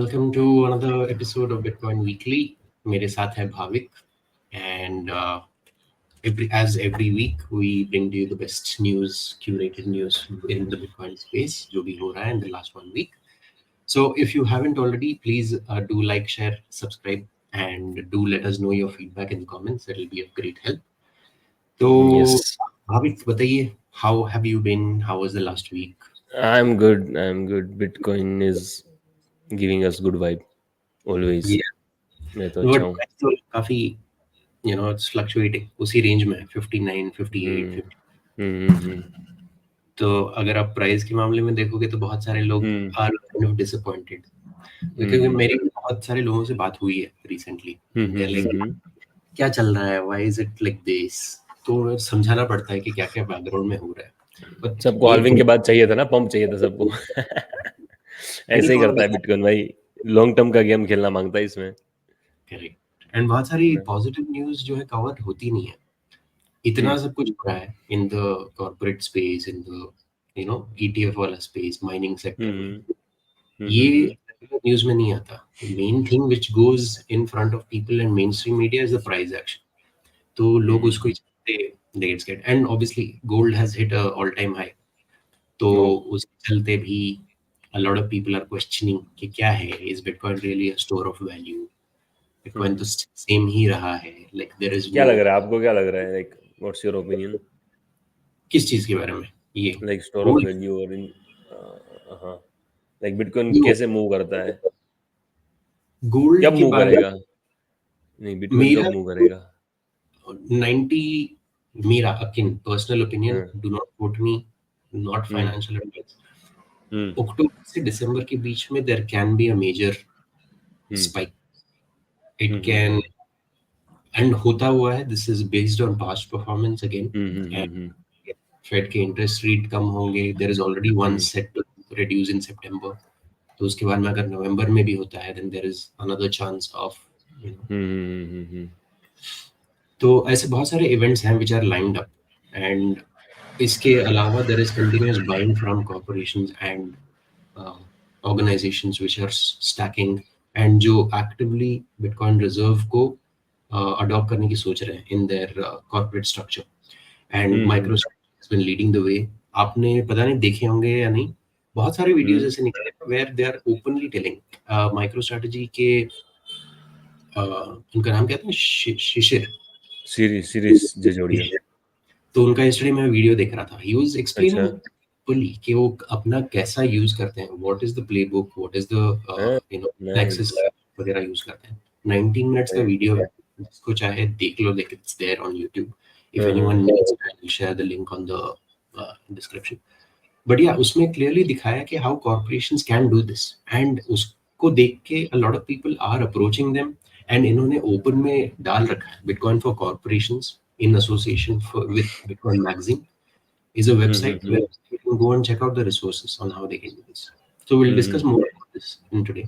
welcome to another episode of Bitcoin Weekly. मेरे साथ है Bhavik and as every week we bring to you the best news, curated news in the Bitcoin space जो भी हो रहा है in the last 1 week. So if you haven't already, please do like, share, subscribe and do let us know your feedback in the comments. It will be of great help. तो Yes, Bhavik बताइए, how have you been? How was the last week? I'm good. I'm good. Bitcoin is giving us good vibe always. Yeah, मैं तो but अच्छा हूँ. price तो काफी it's fluctuating उसी range में 59 58 50. हम्म तो अगर आप प्राइस के मामले में देखोगे तो बहुत सारे लोग आर काइंड ऑफ डिसअपॉइंटेड, क्योंकि मेरी बहुत सारे लोगों से बात हुई है रिसेंटली. क्या चल रहा है, why is it like this. तो समझाना पड़ता है कि क्या क्या बैकग्राउंड में हो रहा है. But सबको हाल्विंग के बाद चाहिए था ना, पंप चाहिए था सबको. ऐसे ही करता है बिटकॉइन भाई, लॉन्ग टर्म का गेम खेलना मांगता है इसमें. करेक्ट. एंड बहुत सारी पॉजिटिव न्यूज जो है कवर होती नहीं है. इतना सब कुछ हो रहा है in the corporate space, in the ETF वाला स्पेस, माइनिंग सेक्टर में. ये न्यूज में नहीं आता. Main thing which goes in front of people and main stream media is the price action. तो लोग उसको ही चाहते, they get scared. And obviously gold has hit a all time high. तो उसके चलते भी a lot of people are questioning कि क्या है, is Bitcoin really a store of value? Bitcoin तो सेम ही रहा है. Like there is क्या लग रहा है आपको, क्या लग रहा है, लाइक व्हाट्स योर ओपिनियन किस चीज के बारे में? ये लाइक स्टोर ऑफ वैल्यू और इन लाइक बिटकॉइन कैसे मूव करता है, गोल्ड कब के मूव बारे करेगा, नहीं बिटकॉइन कब मूव करेगा? 90 मेरा अकिन personal opinion, do not quote me, not financial advice. अक्टूबर से दिसंबर के बीच में there can be a major spike. It can, and होता हुआ है. This is based on past performance again. Fed के इंटरेस्ट रेट कम होंगे. There is already one set to reduce in सितंबर. तो उसके बाद में अगर नवंबर में भी होता है then there is another chance of तो ऐसे बहुत सारे इवेंट्स हैं which are lined up. And इसके अलावा there is continuous buying from corporations and organisations which are stacking and जो एक्टिवली बिटकॉइन रिजर्व को अडॉप्ट करने की सोच रहे हैं in their corporate structure. And MicroStrategy has been leading the way. आपने पता नहीं देखे होंगे या नहीं, बहुत सारे वीडियोस ऐसे निकले where they are openly telling MicroStrategy के उनका नाम क्या था, शिशिर सीरीज जजोड़िया. तो उनका यस्टरडे मैं वीडियो देख रहा था. ही वाज एक्सप्लेनिंग फुली कि वो अपना कैसा यूज करते हैं, what is the playbook, what is the access वगैरह यूज करते हैं. 19 मिनट्स का वीडियो है, जिसको चाहे देख लो. देख, it's there on YouTube. If anyone needs, I will share the link on the description. But या उसमें क्लियरली दिखाया कि how corporations can do this. And उसको देख के a lot of people are approaching them. And इन्होंने open में डाल रखा है bitcoin for corporations in association with Bitcoin Magazine is a website where you can go and check out the resources on how they can do this. So we'll discuss more about this in today.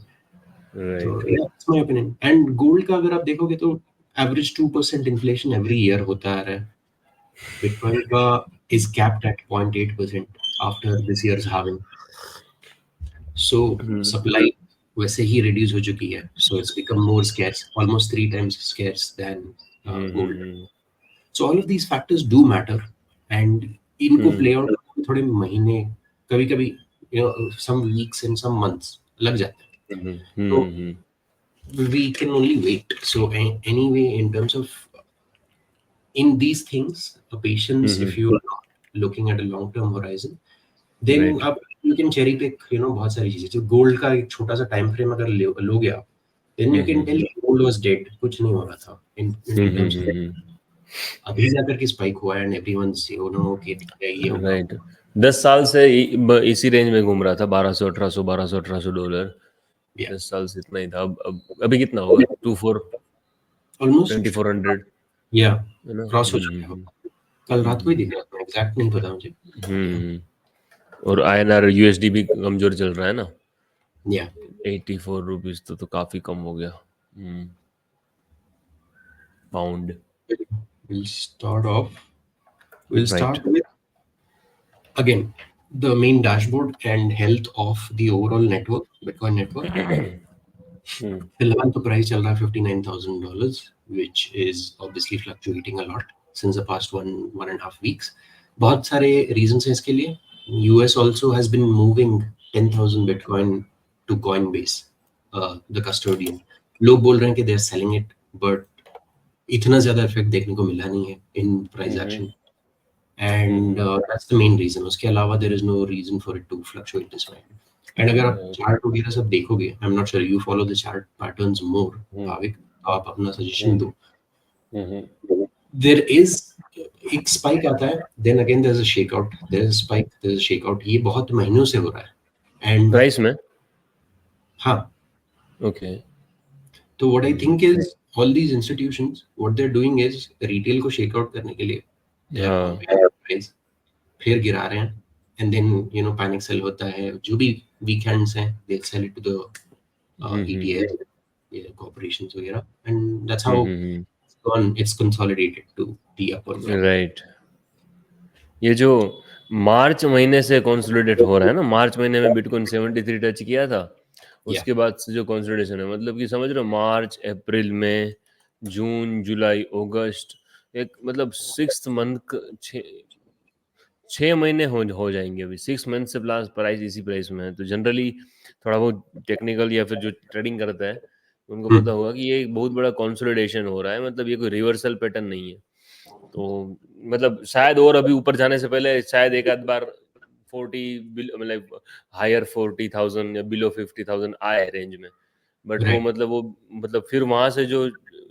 Right. So yeah, that's my opinion. And gold का अगर आप देखोगे तो average 2% inflation every year होता आ रहा है. Bitcoin का is capped at 0.8% after this year's halving. So supply वैसे ही reduce हो चुकी है. So it's become more scarce, almost 3 times scarce than gold. So all of these factors do matter, and इनको play out थोड़े महीने, कभी कभी some weeks and some months लग जाते हैं. So we can only wait. So anyway, in terms of in these things, patience, if you are not looking at a long term horizon, then आप you can cherry pick बहुत सारी चीजें. जो gold का एक छोटा सा टाइम फ्रेम अगर लोगे आप, then you can tell gold was dead, कुछ नहीं हो रहा था in terms of अभी जाकर के स्पाइक हुआ एंड एवरीवन्स कि ये होगा. राइट. 10 साल से इसी रेंज में घूम रहा था, $1200 10 साल से इतना ही था. अब अभी कितना होगा? 2400 या क्रॉस हो चुका है. कल रात को ही दिख रहा था, एग्जैक्ट नहीं पता मुझे. और INR USD भी कमजोर चल रहा है ना. या 84 रुपीज तो काफी कम हो गया. Pound. We'll start with again the main dashboard and health of the overall network, Bitcoin network. फिलहाल तो प्राइस चल रहा है $59,000, which is obviously fluctuating a lot since the past one and a half weeks. बहुत सारे reasons हैं इसके लिए. US also has been moving 10,000 Bitcoin to Coinbase, the custodian. लोग बोल रहे हैं कि they are selling it, but इतना ज़्यादा इफेक्ट देखने को मिला नहीं है in price action. And that's the main reason. उसके अलावा there is no reason for it to fluctuate this way. And अगर आप चार्ट वगैरह सब देखोगे, I'm not sure you follow the chart patterns more, Bhavik, तो आप अपना सजेशन दो. There is एक स्पाइक आता है, then again there's a shakeout, there's a spike, there's a shakeout. ये बहुत महीनों से हो रहा है. And प्राइस में हाँ, ओके तो what I think is all these institutions, what they're doing is retail को shake out करने के लिए they are pumping up price, फिर गिरा रहे हैं, and then you know panic sell होता है, जो भी weekends हैं they'll sell it to the ETF, corporations वगैरह, and that's how it's consolidated to the upward flop. Right. ये जो मार्च महीने से कंसोलिडेट हो रहा है ना, मार्च महीने में बिटकॉइन 73 टच किया था, उसके बाद से जो कंसोलिडेशन है, मतलब कि समझ रहे हो, मार्च अप्रैल में, जून जुलाई अगस्त, एक मतलब 6 मंथ 6 महीने हो जाएंगे अभी. 6 मंथ से प्लस प्राइस इसी प्राइस में है. तो जनरली थोड़ा बहुत टेक्निकल या फिर जो ट्रेडिंग करता है उनको पता होगा कि ये एक बहुत बड़ा कंसोलिडेशन हो रहा है, मतलब ये कोई रिवर्सल पैटर्न नहीं है. तो मतलब शायद और अभी ऊपर जाने से पहले शायद एक आध बार 40 मतलब हायर 40,000 या बिलो 50,000 आए रेंज में, बट वो मतलब फिर वहां से जो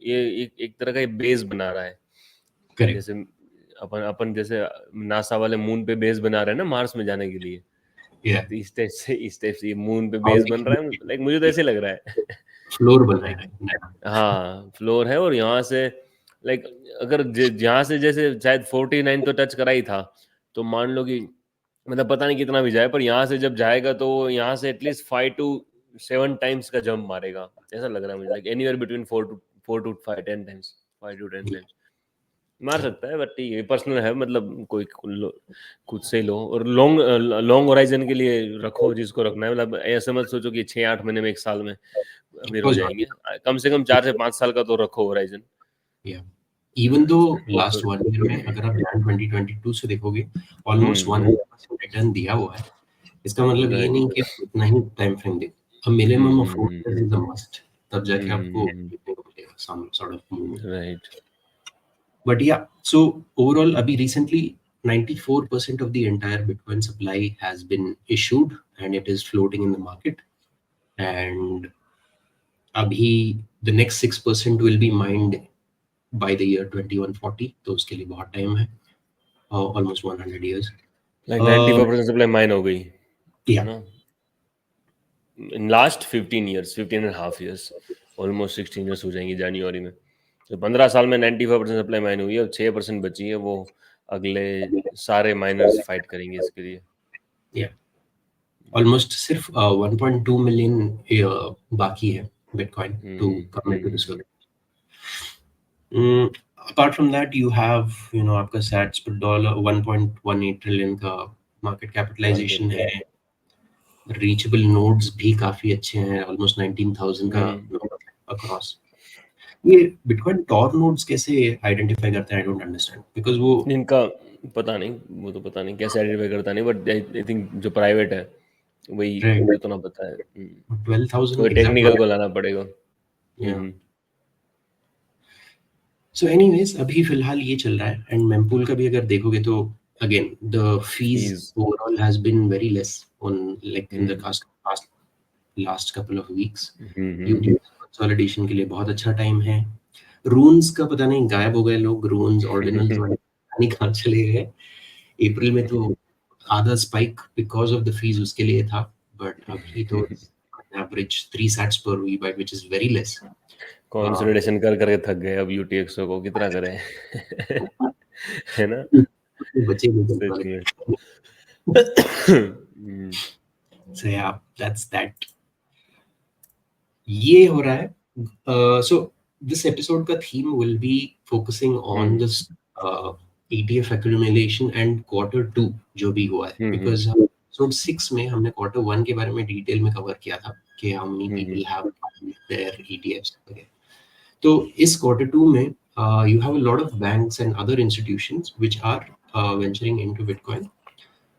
ये एक तरह का बेस बना रहा है. जैसे अपन जैसे नासा वाले मून पे बेस बना रहे हैं ना मार्स में जाने के लिए, तो इस टाइप से मून पे बेस बन रहा है. लाइक मुझे तो ऐसे लग रहा है फ्लोर बन रहा है. हाँ, फ्लोर है. और यहाँ से लाइक अगर यहाँ से जैसे शायद 49 तो टच करा ही था, तो मान लो कि मतलब पता नहीं कितना भी जाए, पर यहाँ से जब जाएगा तो यहाँ से एटलीस्ट 5 to 7 टाइम्स का जंप मारेगा, ऐसा लग रहा है मुझे. Like anywhere between 4 to 5 10 times, 5 to 10 times मार सकता है. बट ये पर्सनल है, मतलब कोई खुद से लो. और लॉन्ग होराइजन के लिए रखो जिसको रखना है. मतलब ऐसे मत सोचो कि 6-8 महीने में, 1 साल में अमीर हो जाएंगे. कम से कम 4 से 5 साल का तो रखो horizon. Even though last 1 year में अगर आप Jan 2022 से देखोगे almost 100% रिटर्न दिया हुआ है, इसका मतलब ये नहीं कि इतना ही टाइम फ्रेम दे. A minimum of 4 years is a must, तब जाके आपको देखने को मिलेगा some sort of movement. Right. But yeah, so overall अभी recently 94% of the entire Bitcoin supply has been issued and it is floating in the market, and अभी the next 6% will be mined by the year 2140, तो उसके लिए बहुत time है, almost 100 years. Like 94% supply mine हो गई. Yeah. In last 15 years, 15 and a half years, almost 16 years हो जाएंगी जनवरी में. तो 15 साल में 95% सप्लाई माइन हुई है. अब 6% बची है, वो अगले सारे माइनर्स फाइट करेंगे इसके लिए. Yeah. Almost सिर्फ 1.2 million बाकी है Bitcoin to come into this world. Apart from that, you have, you know, आपका sats per dollar 1.18 trillion का market capitalization है. Reachable nodes भी काफी अच्छे हैं, almost 19,000 का across. ये Bitcoin Tor nodes कैसे identify करते हैं? I don't understand, because वो इनका पता नहीं, वो तो पता नहीं कैसे आइडेंटिफाई करता नहीं, बट आई थिंक जो प्राइवेट है वही उतना पता है. 12,000 टेक्निकल को लाना पड़ेगा. So anyways, अभी फिलहाल ये चल रहा है. एंड mempool का भी अगर देखोगे तो again the fees overall has been very less on like in the last couple of weeks. YouTube consolidation के लिए बहुत अच्छा टाइम है. रून्स का पता नहीं गायब हो गए लोग, रून्स ऑर्डिनल्स नहीं कहाँ चले गए. अप्रैल में तो आधा spike because of the fees उसके लिए था, बट अभी तो average 3 sats per week, which is very less. Consolidation कर करके थक गए अब. UTXO को कितना करें है ना, बचे नहीं. So yeah, that's that. ये हो रहा है. So this episode का theme will be focusing on this ETF accumulation and Q2 जो भी हुआ है, because episode 6 में हमने Q1 के बारे में डिटेल में कवर किया था कि how many people have their ETFs. Okay. तो इस Q2 में you have a lot of banks and other institutions which are venturing into Bitcoin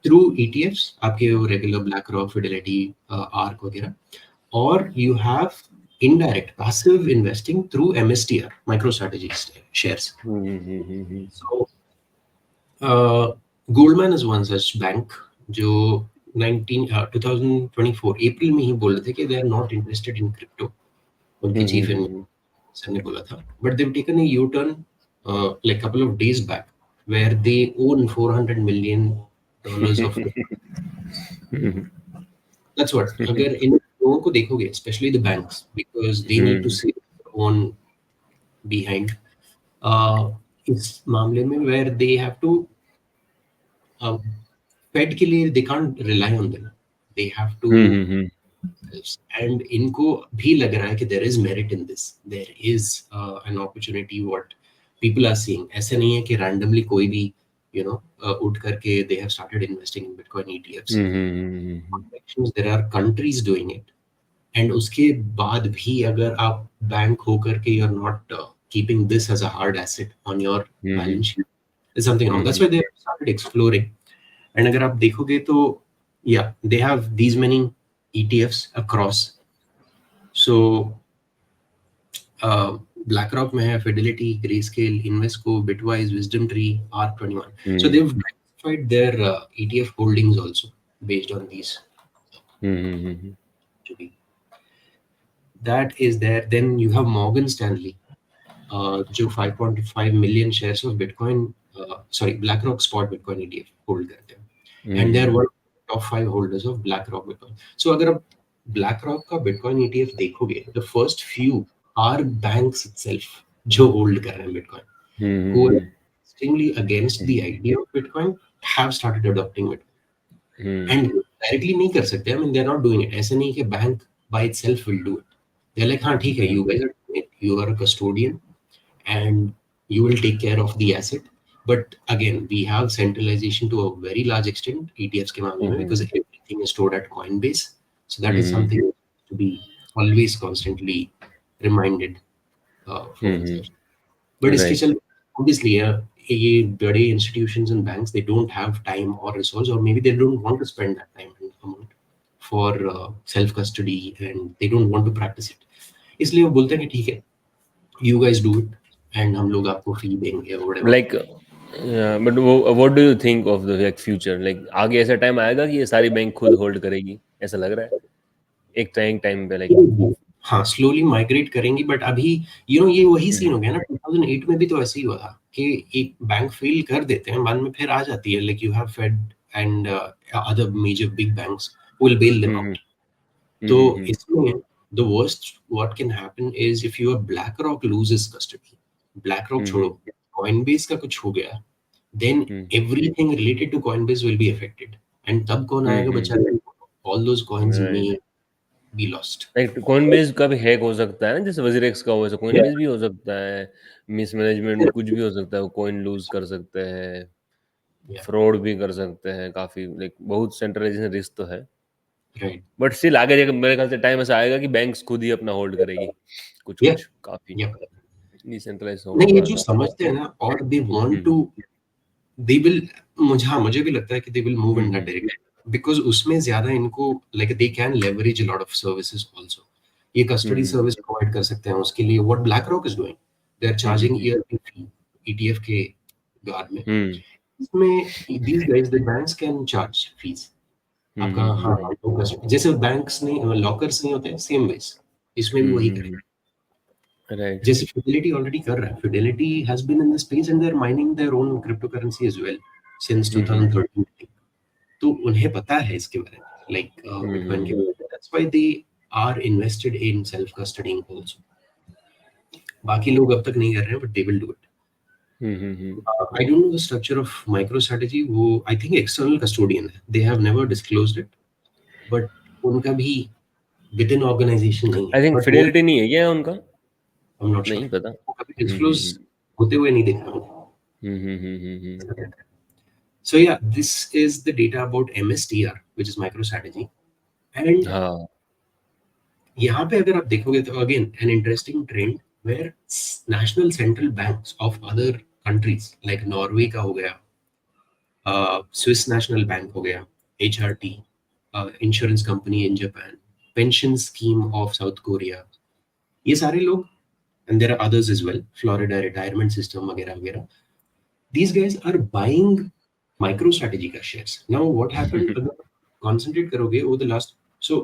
through ETFs, आपके regular BlackRock, Fidelity, ARK वगैरह, और you have indirect passive investing through MSTR, MicroStrategy shares. So Goldman is one such bank जो 2024 अप्रैल में ही बोल रहे थे कि they are not interested in crypto. उनके चीफ इन्वेस्टर ने बोला था, but they've taken a U-turn like couple of days back where they own $400 million of that's what. अगर इन लोगों को देखोगे, especially the banks, because they need to save their own behind. इस मामले में where they have to Fed के लिए they can't rely on them. They have to and इनको भी लग रहा है कि there is merit in this. There is an opportunity what people are seeing. ऐसे नहीं है कि randomly कोई भी उठ करके they have started investing in Bitcoin ETFs. There are countries doing it. And उसके बाद भी अगर आप बैंक होकर के you're not keeping this as a hard asset on your balance sheet, there's something wrong. That's why they have started exploring. And अगर आप देखोगे तो yeah, they have these many ETFs across. So BlackRock में है Fidelity, Grayscale, Invesco, Bitwise, WisdomTree, ARK21. So they've diversified their ETF holdings also based on these. That is there. Then you have Morgan Stanley, जो 5.5 million shares of Bitcoin, BlackRock spot Bitcoin ETF hold करते हैं, and they're one of the top 5 holders of BlackRock Bitcoin. So अगर आप BlackRock का Bitcoin ETF देखोगे, the first few are banks itself जो hold कर रहे हैं Bitcoin, who are extremely against the idea of Bitcoin have started adopting Bitcoin. And directly नहीं कर सकते. I mean, they're not doing it. ऐसे नहीं कि bank by itself will do it. They're like, हाँ ठीक है, you guys are doing it. You are a custodian and you will take care of the asset. But again, we have centralization to a very large extent, ETFs के मामले में, because everything is stored at Coinbase. So that is something to be always constantly reminded for users. But इसके चल, obviously, ये बड़े institutions and banks, they don't have time or resource, or maybe they don't want to spend that time and amount for self custody, and they don't want to practice it. इसलिए वो बोलते हैं कि ठीक है, you guys do it, and हम लोग आपको fee देंगे or whatever. Like, but what do you think of the future? Like, आगे ऐसा टाइम आएगा कि ये सारी बैंक खुद होल्ड करेगी, ऐसा लग रहा है एक टाइम पे, like हाँ, स्लोली माइग्रेट करेंगी, बट अभी ये वही सीन हो गया ना. 2008 में भी तो ऐसे ही हुआ था कि एक बैंक फेल कर देते हैं, बाद में फिर आ जाती है, like you have Fed and other major big banks will bail them out. तो इसमें the worst what can happen is if your BlackRock loses custody, BlackRock छोड़ो, Coinbase का कुछ हो गया, then everything related to Coinbase will be affected, and तब कौन आएगा बचाने? All those coins may be lost. Like Coinbase का भी हैक हो सकता है ना, जैसे WazirX का हुआ, वैसे Coinbase भी हो सकता है. मिसमैनेजमेंट कुछ भी हो सकता है, वो कॉइन लूज कर सकते हैं, फ्रॉड भी कर सकते हैं काफी, लाइक बहुत सेंट्रलाइजेशन रिस्क तो है. Right. बट स्टिल आगे जाकर मेरे ख्याल से टाइम ऐसा आएगा कि बैंक्स खुद ही अपना होल्ड करेगी कुछ काफी डिसेंट्रलाइज होगा. नहीं, ये जो समझते हैं ना, और they want to, they will, मुझे भी लगता है कि they will move in that direction, because उसमें ज्यादा इनको like they can leverage a lot of services also. ये custody service provide कर सकते हैं उसके लिए. What BlackRock is doing, they are charging yearly fee ETF के द्वार में. इसमें these guys, the banks can charge fees. आपका हाँ, जैसे बैंक्स नहीं, लॉकर्स नहीं होते, सेम वेज इसमें भी वही करेंगे. Right. जैसे Fidelity already कर रहा है. Fidelity has been in the space and they're mining their own cryptocurrency as well since 2013. तो उन्हें पता है इसके बारे में, like Bitcoin के बारे में. That's why they are invested in self custodying also. बाकी लोग अब तक नहीं कर रहे हैं, but they will do it. I don't know the structure of MicroStrategy. वो I think external custodian है. They have never disclosed it, but उनका भी within organization नहीं है. I think Fidelity नहीं है क्या उनका? I'm not sure. नहीं पता. कभी disclose होते हुए नहीं देखा मैंने. So yeah, this is the data about MSTR, which is MicroStrategy, and यहाँ पे अगर आप देखोगे तो again an interesting trend where national central banks of other countries like Norway का हो गया, स्विस नेशनल बैंक हो गया, HRT insurance company in Japan, pension scheme of South Korea, ये सारे लोग, and there are others as well, Florida retirement system वगैरह वगैरह, these guys are buying MicroStrategy का shares. Now what happened, अगर concentrate करोगे over the last, so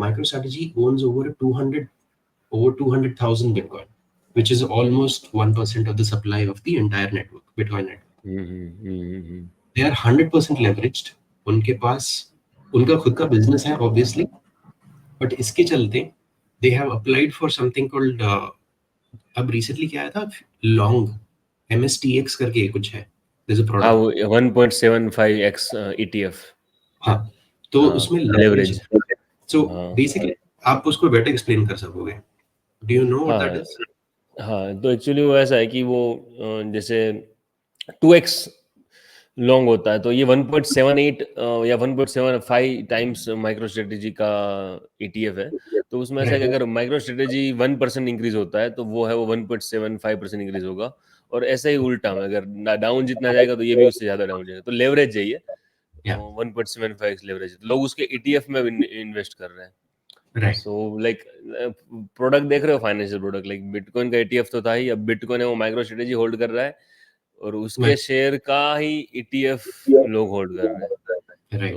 MicroStrategy owns over 200,000 Bitcoin, which is almost 1% of the supply of the entire network, Bitcoin network. They are 100% leveraged. उनके पास उनका खुद का business है obviously, but इसके चलते they have applied for something called अब recently क्या आया था, long MSTX करके कुछ है, there's a हाँ, product. वो 1.75x ETF हाँ, तो उसमें leverage लेवरेज। है. So हाँ basically आप उसको better explain कर सकोगे. Do you know what that हाँ is? हाँ, तो एक्चुअली वो ऐसा है कि वो जैसे 2x लॉन्ग होता है, तो ये 1.78 या 1.75 टाइम्स माइक्रो स्ट्रेटेजी का ETF है। तो उसमें ऐसा है कि Right. अगर माइक्रो स्ट्रेटेजी 1% इंक्रीज होता है तो वो है वो 1.75% इंक्रीज होगा, और ऐसा ही उल्टा में अगर डाउन जितना जाएगा तो ये भी उससे ज़्यादा डाउन जाएगा। तो लेवरेज चाहिए, Yeah. 1.75 लेवरेज, लोग उसके ETF में इन्वेस्ट कर रहे हैं। Right. सो लाइक प्रोडक्ट देख रहे हो, फाइनेंशियल प्रोडक्ट लाइक बिटकॉइन का ETF तो था ही, अब बिटकॉइन है वो माइक्रो स्ट्रेटेजी होल्ड कर रहा है, और उसके Right. शेयर का ही ETF लोग होल्ड कर रहे हैं। Right.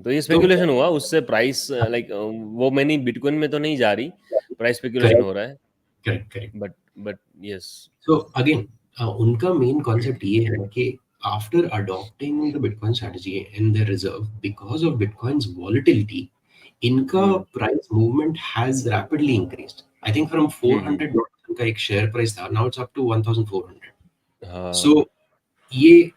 तो ये तो स्पेकुलेशन हुआ, उससे प्राइस लाइक वो मैंने बिटकॉइन में तो नहीं जा रही, प्राइस स्पेकुलेशन correct. हो रहा है। Correct. Correct. But yes. So again, उनका main concept ये है ना कि after adopting the Bitcoin strategy in their reserve, because of Bitcoin's volatility, इनका price movement has rapidly increased. I think from $400 का एक share price था, now it's up to 1,400. So हाँ, ये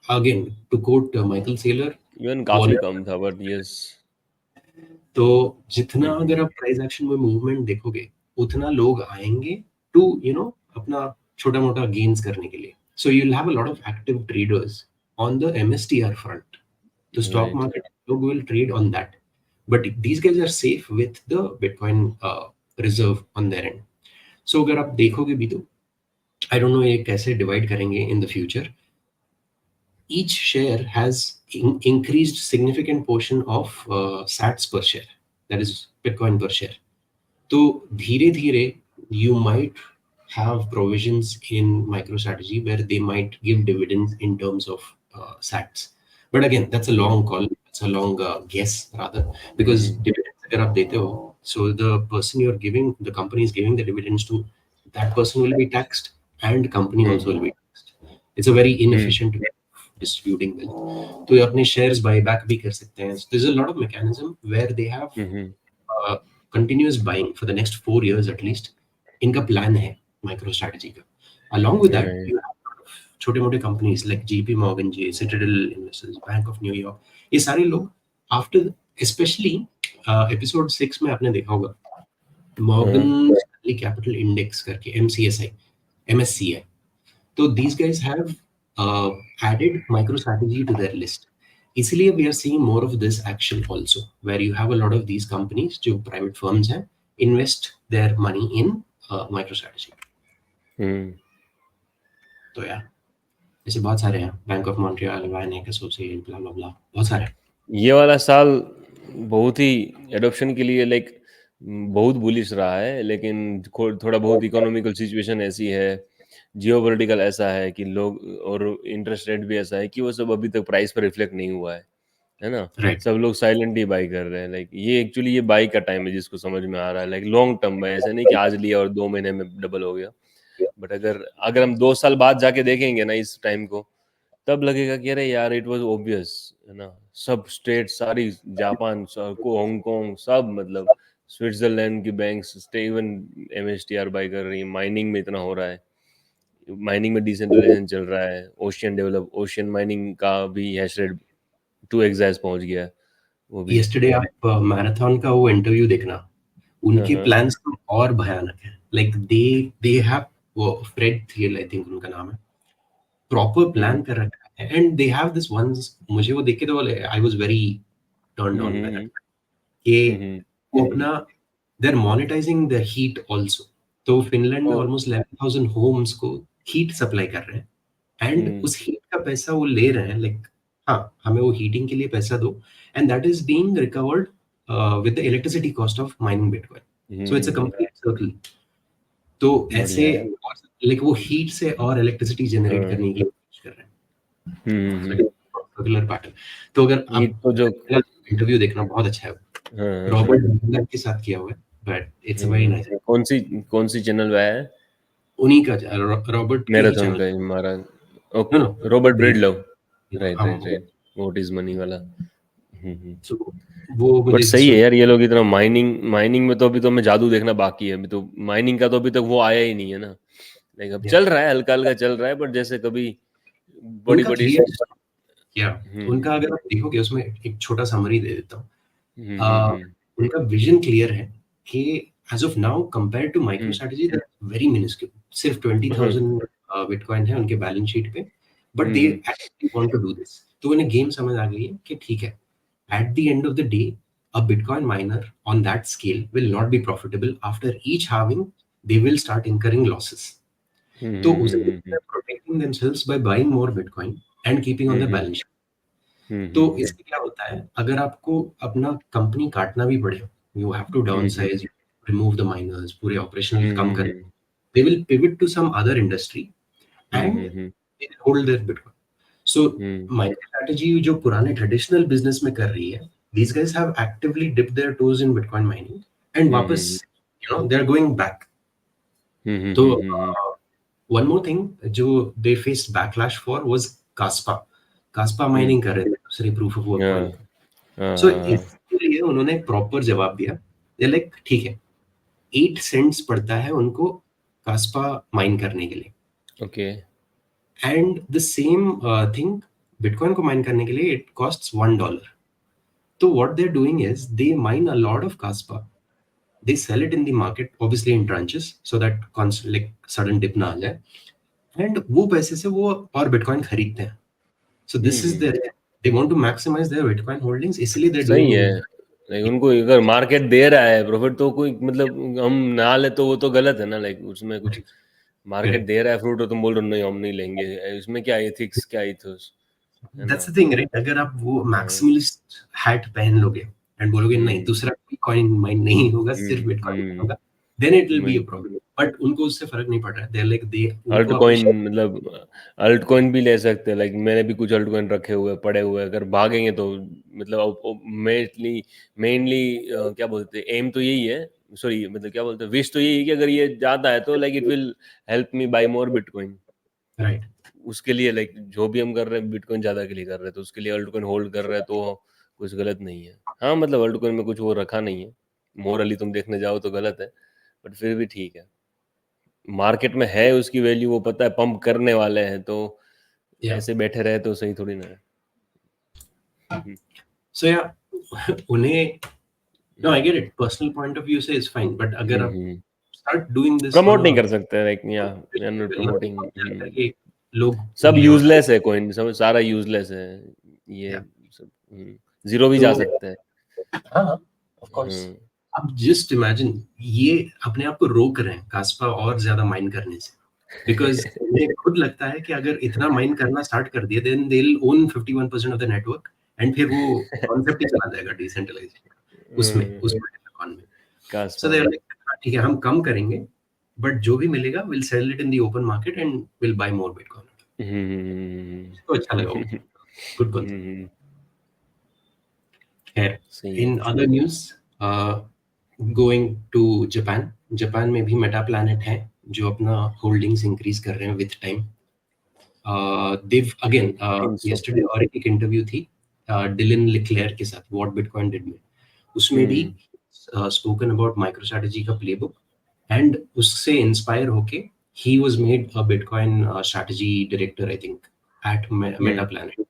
again to quote Michael Saylor, even काफी कम था, but yes. तो जितना अगर आप प्राइस एक्शन में मूवमेंट देखोगे उतना लोग आएंगे टू अपना छोटा मोटा गेन्स करने के लिए. So you will have a lot of active traders on the MSTR front. The stock right. Market लोग will trade on that, but these guys are safe with the bitcoin reserve on their end. So अगर आप देखोगे भी तो I don't know ये कैसे divide करेंगे in the future. Each share has increased significant portion of sats per share, that is Bitcoin per share. So धीरे धीरे you might have provisions in MicroStrategy where they might give dividends in terms of sats. But again, that's a long call. It's a long guess rather, because dividends अगर आप देते हो, so the person you're giving, the company is giving the dividends to, that person will be taxed and company also will be taxed. It's a very inefficient way of distributing wealth. तो ये अपने shares buyback भी कर सकते हैं. So there's a lot of mechanism where they have continuous buying for the next 4 years at least. इनका plan है MicroStrategy का. Along with that, right. you have छोटे मोटे companies like JP Morgan, Citadel Investors, bank of New York, ये सारे लोग after specially episode 6 में आपने देखा होगा मॉर्गन स्टैनली कैपिटल इंडेक्स करके MSCI. तो these guys have added MicroStrategy to their list. इसलिए we are seeing more of this action also, where you have a lot of these companies जो private firms हैं invest their money in MicroStrategy. तो यार ऐसे बहुत सारे हैं, bank of Montreal, वाइनेक associate, ब्ला ब्ला ब्ला, बहुत सारे. ये वाला साल बहुत ही एडॉप्शन के लिए लाइक बहुत बुलिश रहा है, लेकिन थोड़ा बहुत इकोनॉमिकल सिचुएशन ऐसी है, जियोपॉलिटिकल ऐसा है कि लोग, और इंटरेस्ट रेट भी ऐसा है कि वो सब अभी तक प्राइस पर रिफ्लेक्ट नहीं हुआ है ना। राइट. सब लोग साइलेंटली बाई कर रहे हैं, लाइक ये एक्चुअली ये बाई का टाइम है जिसको समझ में आ रहा है, लाइक लॉन्ग टर्म में, ऐसा नहीं कि आज लिया और 2 महीने में डबल हो गया। बट अगर अगर हम 2 साल बाद जाके देखेंगे ना इस टाइम को, तब लगेगा कि अरे यार इट वाज ऑब्वियस, है ना। सब स्टेट सारी, जापान को, हांगकांग सब, मतलब स्विट्जरलैंड की बैंक्स इवन MSTR बाई कर रही है, माइनिंग में इतना हो रहा है, माइनिंग में डिसेंट्रलाइजेशन चल रहा है, ओशियन माइनिंग का भी हैश रेट 2 एक्साइज पहुंच गया है वो भी। यस्टरडे आप मैराथन का वो इंटरव्यू देखना, उनके प्लान्स तो और भयानक है. लाइक दे हैव वो फ्रेड थियल आई थिंक उनका नाम है, प्रॉपर प्लान कर रखा है, and they have this once. मुझे वो देख के तो I was very turned on by that. कि वो अपना they're monetizing the heat also. तो फिनलैंड में ऑलमोस्ट 11,000 होम्स को हीट सप्लाई कर रहे हैं एंड उस हीट का पैसा वो ले रहे हैं लाइक हाँ हमें वो हीटिंग के लिए पैसा दो and that is being recovered with the electricity cost of mining bitcoin so it's a complete circle तो ऐसे लाइक वो हीट से और इलेक्ट्रिसिटी जनरेट करने की कोशिश कर रहे हैं सर्कुलर पैटर्न तो अगर आप तो जो इंटरव्यू देखना बहुत अच्छा है रॉबर्ट के साथ किया हुआ है बट इट्स वेरी नाइस कौन सी चैनल पे है उन्हीं का रॉबर्ट मैराथन का हमारा okay Robert Breedlove right what is money वाला वो बट सही है यार ये लोग इतना माइनिंग में तो अभी तो हमें जादू देखना बाकी है अभी तो माइनिंग का तो अभी तक वो आया ही नहीं है ना लाइक अब चल रहा है हल्का हल्का चल रहा है बट जैसे कभी बड़ी उनका अगर आप देखोगे उसमें एक छोटा समरी दे देता हूँ उनका विजन क्लियर है कि as of now compare to MicroStrategy very minuscule सिर्फ 20,000 बिटकॉइन है उनके बैलेंस शीट पे but they actually want to do this तो उन्हें गेम समझ आ गई है कि ठीक है at the end of the day a bitcoin miner on that scale will not be profitable after each halving they will start incurring losses so they're protecting themselves by buying more bitcoin and keeping on the balance sheet तो इससे क्या होता है अगर आपको अपना company काटना भी पड़े you have to downsize remove the miners पूरे ऑपरेशनल कम करें they will pivot to some other industry and they will hold their bitcoin so MicroStrategy जो पुराने ट्रेडिशनल बिजनेस में कर रही है these guys have actively dipped their toes in bitcoin mining and वापस they are going back तो one more thing जो they faced backlash for was Kaspa mining कर रहे थे दूसरे प्रूफ ऑफ वर्क सो इसके लिए उन्होंने प्रॉपर जवाब दिया दे लाइक ठीक है 8 सेंट्स पड़ता है उनको कास्पा माइन करने के लिए okay and the same thing bitcoin को माइन करने के लिए इट कॉस्ट्स $1 तो what they are doing is they mine a lot of Kaspa they sell it in the market obviously in tranches so that like sudden dip ना आ जाए and वो पैसे से वो और बिटकॉइन खरीदते हैं so this is there they want to maximize their bitcoin holdings इसलिए they're doing सही है लाइक उनको अगर मार्केट दे रहा है प्रॉफिट तो कोई मतलब हम ना ले तो वो तो गलत है ना लाइक उसमें कुछ मार्केट दे रहा है फ्रूट तो तुम बोल रहे हो नहीं हम नहीं लेंगे इसमें क्या एथिक्स क्या ethos that's the thing right अगर आप वो मैक्सिमलिस्ट हैट पहन लोगे एंड बोलोगे नहीं दूसरा कोई कॉइन माइन नहीं होगा सिर्फ बिटकॉइन होगा then it will be a problem but उनको उससे फर्क नहीं पड़ रहा है they like they altcoin मतलब अल्ट कॉइन भी ले सकते हैं लाइक मैंने भी कुछ अल्ट कॉइन रखे हुए पड़े हुए अगर भागेंगे तो मतलब मेनली क्या बोलते हैं एम तो यही है सॉरी मतलब क्या बोलते हैं विश तो यही है कि अगर ये जाता है तो like it will help me buy more bitcoin right उसके लिए लाइक जो भी हम कर रहे हैं बिटकॉइन ज्यादा के लिए कर रहे हैं तो उसके लिए अल्ट कॉइन होल्ड कर रहे हैं तो कुछ गलत नहीं है हाँ मतलब अल्ट कॉइन में कुछ वो रखा नहीं है मोरली तुम देखने जाओ तो गलत है बट फिर भी ठीक है मार्केट में है उसकी वैल्यू वो पता है पंप करने वाले हैं तो ऐसे बैठे रहे तो सही थोड़ी ना है सो या उन्हें no I get it personal point of view से इज फाइन बट अगर आप स्टार्ट डूइंग दिस प्रमोट नहीं कर सकते लाइक या वी आर नॉट प्रमोटिंग लोग सब यूजलेस है कॉइन सब सारा यूजलेस है ये सब जीरो भी जा सकते हैं हां ऑफ कोर्स अब जस्ट इमेजिन ये अपने आप को रोक रहे हैं कास्पा और ज्यादा माइन करने से बिकॉज मुझे खुद लगता है कि अगर इतना माइन करना स्टार्ट कर दिए then they will own 51% of the network and फिर वो कॉन्सेप्ट ही चला जाएगा डिसेंट्रलाइजेशन उसमें इकॉनमी में सो दे लाइक ठीक है हम कम करेंगे बट जो भी मिलेगा will sell it in the open market and will buy more bitcoin तो अच्छा लगा गुड कॉन्सेप्ट है in other news going to Japan में भी मेटा प्लैनेट है जो अपना होल्डिंग्स इंक्रीज कर रहे हैं with time Dev again yesterday और एक इंटरव्यू थी डिलन लिक्लेयर के साथ व्हाट बिटकॉइन डिड में उसमें भी स्पोकन अबाउट माइक्रोस्ट्रेटजी का प्लेबुक एंड उससे इंस्पायर होके ही was made a bitcoin strategy director I think at Metaplanet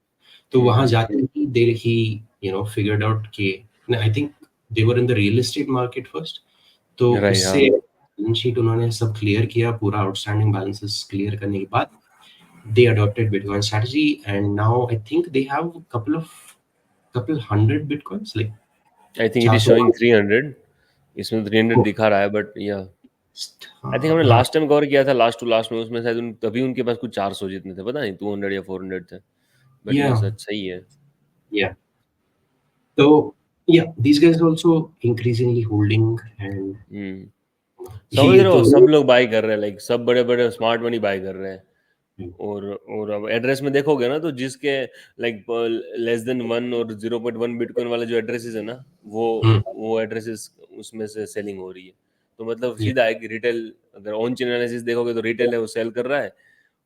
तो वहां जाके ही देर ही figured out कि I think they were in the real estate market first तो उससे बैलेंस शीट उन्होंने सब क्लियर किया पूरा आउटस्टैंडिंग बैलेंसेस क्लियर करने के बाद they adopted Bitcoin strategy and now I think they have couple hundred Bitcoins like I think it is showing 300, इसमें 300 दिखा रहा है, बट या आई थिंक हमने हाँ लास्ट टाइम कवर किया था, लास्ट टू लास्ट में, उसमें शायद तभी उनके पास कुछ 400 जितने थे, पता नहीं 200 या 400 थे, बट ये या सच सही है। या तो या these guys are also increasingly holding and हम्म, समझ ये रहे हो, तो सब लोग बाय कर रहे हैं, लाइक सब बड़े बड़े स्मार्ट मनी बाय कर रहे हैं। और अब एड्रेस में देखोगे ना, तो जिसके लाइक लेस देन 1 और 0.1 बिटकॉइन वाले जो एड्रेसेस है ना, वो एड्रेसेस उसमें से सेलिंग हो रही है। तो मतलब या सीधा है कि रिटेल, अगर ऑन चेन एनालिसिस देखोगे तो रिटेल है वो सेल कर रहा है,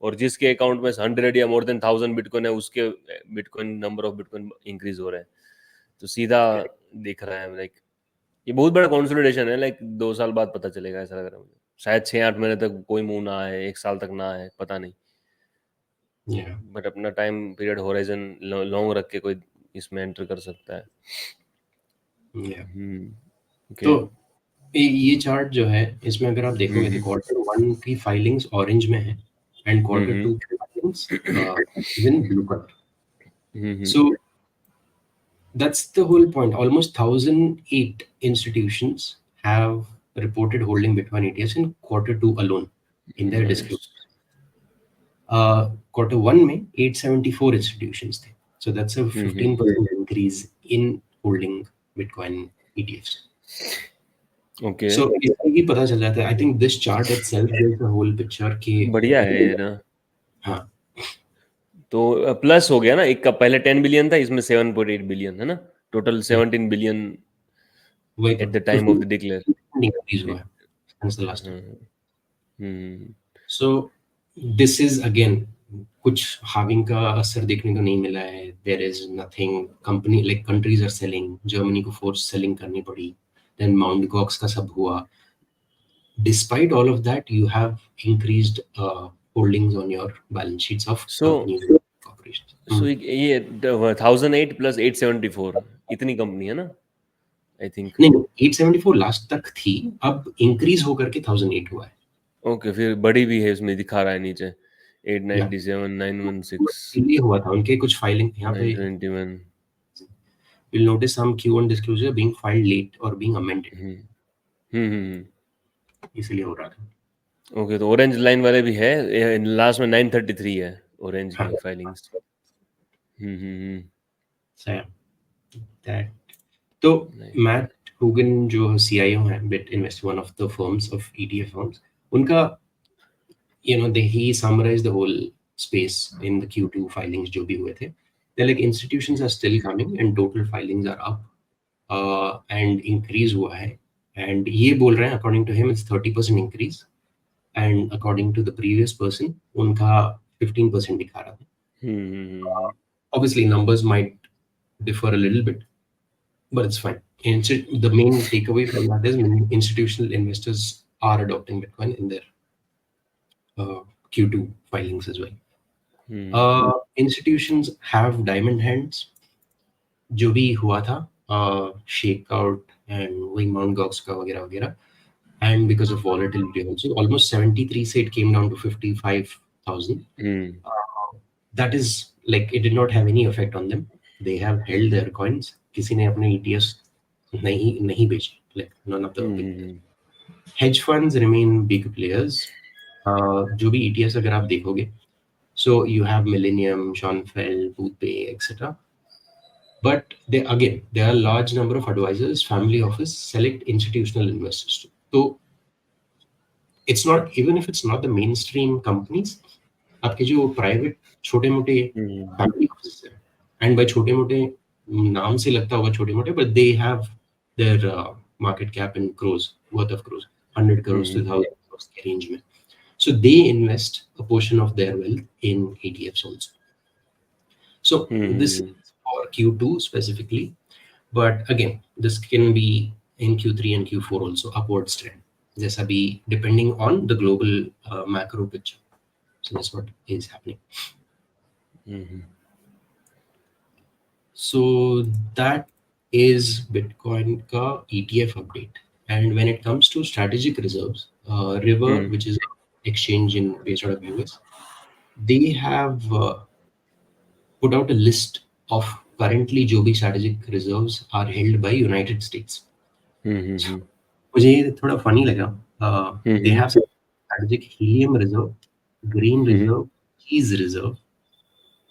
और जिसके अकाउंट में 100 या मोर देन 1000 बिटकॉइन है, उसके bitcoin number of bitcoin increase हो रहा है। तो सीधा दिख रहा है, लाइक ये बहुत बड़ा कंसोलिडेशन है, लाइक 2 साल बाद पता चलेगा, ऐसा लग रहा है मुझे। शायद 6-8 महीने तक कोई मुंह ना आए, 1 साल तक ना आए, पता नहीं। या बट अपना टाइम पीरियड होराइजन लॉन्ग रख के कोई इसमें एंटर कर सकता है। या ओके। तो ये चार्ट जो है, इसमें अगर आप देखोगे तो हम्म Q1 की फाइलिंग्स ऑरेंज में है एंड हम्म Q2 की filings in blue colour. Hmm So that's the whole point. Almost 1,008 institutions have reported holding Bitcoin ETFs in Q2 alone in their nice. disclosure. Q1 में 874 institutions थे. So that's a 15% increase in holding Bitcoin ETFs. Okay, So इससे ही पता चल जाता है. I think this chart itself gives the whole picture कि बढ़िया है ये ना। हाँ तो प्लस हो गया ना, एक का पहले 10 बिलियन था, इसमें 7.8 बिलियन है ना, टोटल 17 बिलियन वही तो at the time of the declare. 15% increase हुआ है since the last time. Hmm so this is again कुछ हाविंग का असर देखने को नहीं मिला है. There is nothing. Company like countries are selling. Germany को फोर्स सेलिंग करनी पड़ी. देन माउंट गॉक्स का सब हुआ. Despite all of that you have increased holdings on your balance sheets of so companies so corporations. ये 1008 plus 874 इतनी company है ना, आई थिंक। नहीं 874 लास्ट तक थी. अब इंक्रीज होकर के 1008 हुआ है. ओके, फिर बड़ी भी है, इसमें दिखा रहा है नीचे, या 897, 916, ये हुआ था उनके कुछ फाइलिंग यहाँ पे. 921। you'll notice some Q1 disclosure being filed late or being amended. इसलिए हो रहा था. ओके, तो ऑरेंज लाइन वाले भी है, लास्ट में 933 है ऑरेंज हाँ की फाइलिंग्स। हम्म सही. That तो नहीं। मैट हुगन जो CIO हैं bit invest one of the firms of ETF firms, उनका he summarized the whole space in the Q2 filings जो भी हुए थे. They're like institutions are still coming and total filings are up and increase हुआ है. And ये बोल रहे हैं according to him it's 30% increase and according to the previous person उनका 15% दिखा रहा था. Obviously numbers might differ a little bit, but it's fine. The main takeaway from that is institutional investors are adopting Bitcoin in their Q2 filings as well. Institutions have diamond hands. जो भी हुआ था shake out and वही mount Gox का वगैरह वगैरह, and because of volatility also almost 73 से it came down to 55,000. That is like it did not have any effect on them. They have held their coins. किसी ने अपने ETFs नहीं बेचे. Like none of the big hedge funds remain big players. जो भी ETFs अगर आप देखोगे, so you have Millennium, Schonfeld, BoothPay, etc. But there are a large number of advisors, family office, select institutional investors too. So it's not, even if it's not the mainstream companies, आपके जो private छोटे मोटे family office है, and bye छोटे मोटे नाम से लगता होगा छोटे मोटे, but they have their market cap in crores, worth of crores, 100 crores to 1000 crores के रेंज में. So they invest a portion of their wealth in ETFs also. So this is for Q2 specifically, but again this can be in Q3 and Q4 also upwards trend. जैसा भी depending on the global macro picture. So that's what is happening. So that is Bitcoin ka ETF update. And when it comes to strategic reserves, River, which is an exchange based out of US, they have put out a list of currently जो भी strategic reserves are held by United States. हम्म मुझे ये थोड़ा funny लगा. They have strategic helium reserve, green reserve, cheese reserve,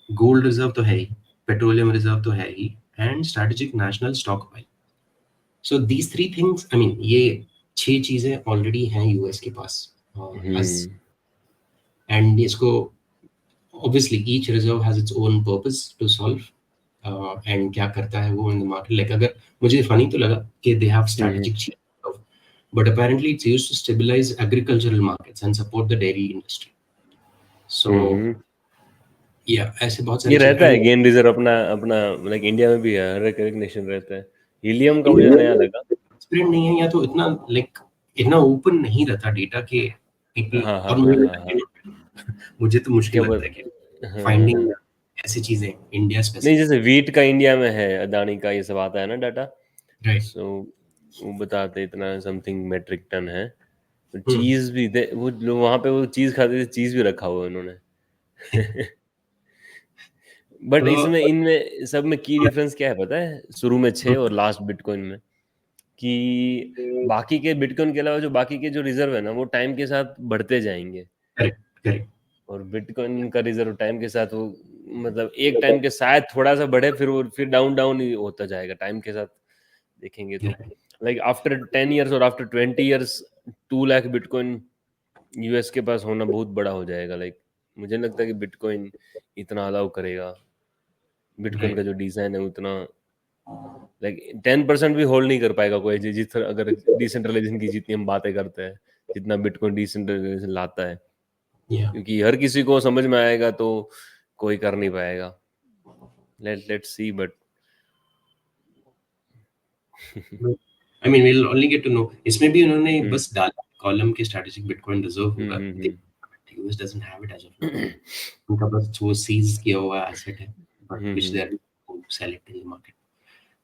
gold reserve तो है ही, petroleum reserve तो है ही, and strategic national stockpile. So these three things, I mean, ये 6 चीजें already हैं US के पास. As and इसको obviously each reserve has its own purpose to solve. And क्या करता है वो in the market. Like अगर मुझे funny तो लगा कि they have strategic cheap reserve, but apparently it's used to stabilize agricultural markets and support the dairy industry. So yeah, ऐसे बहुत ये सारी रहता है चीजें. गेन रिजर्व अपना अपना लाइक इंडिया में भी है, हर एक नेशन रहता है. हीलियम का मुझे नया लगा. स्प्रेड नहीं है या तो इतना लाइक इतना ओपन नहीं रहता डेटा के पीपल. हाँ और मुझे तो मुश्किल क्या लगता है कि फाइंडिंग ऐसी चीजें इंडिया नहीं, स्पेसिफिक. जैसे वीट का इंडिया में है, अदानी का ये सब आता है ना डाटा. राइट. सो वो बताते इतना समथिंग मेट्रिक टन है. तो चीज भी वो लोग वहां पे वो चीज खाते थे, चीज भी रखा हुआ है उन्होंने. बट इसमें इनमें सब में की डिफरेंस क्या है पता है? शुरू में 6 और लास्ट बिटकॉइन में, कि बाकी के बिटकॉइन के अलावा जो बाकी के जो रिजर्व है ना, वो टाइम के साथ बढ़ते जाएंगे. Correct correct. और बिटकॉइन का रिजर्व टाइम के साथ वो मतलब एक टाइम के शायद थोड़ा सा बढ़े, फिर वो फिर डाउन डाउन ही होता जाएगा टाइम के साथ देखेंगे तो. लाइक आफ्टर 10 इयर्स और after 20 years 2 lakh bitcoin US के पास होना बहुत बड़ा हो जाएगा. लाइक मुझे लगता है कि बिटकॉइन इतना अलाउ करेगा. बिटकॉइन का जो डिजाइन है उतना लाइक 10% भी होल्ड नहीं कर पाएगा कोई, जिस तरह अगर डिसेंट्रलाइजेशन की जितनी हम बातें करते हैं, जितना बिटकॉइन डिसेंट्रलाइजेशन लाता है. क्योंकि हर किसी को समझ में आएगा तो कोई कर नहीं पाएगा. Let's see. But I mean we'll only get to know. इसमें भी उन्होंने बस डाला कॉलम के स्ट्रेटेजिक बिटकॉइन रिजर्व होगा. US doesn't have it as of now. उनका बस वो सीज किया हुआ एसेट है, but which they are to sell it in the market.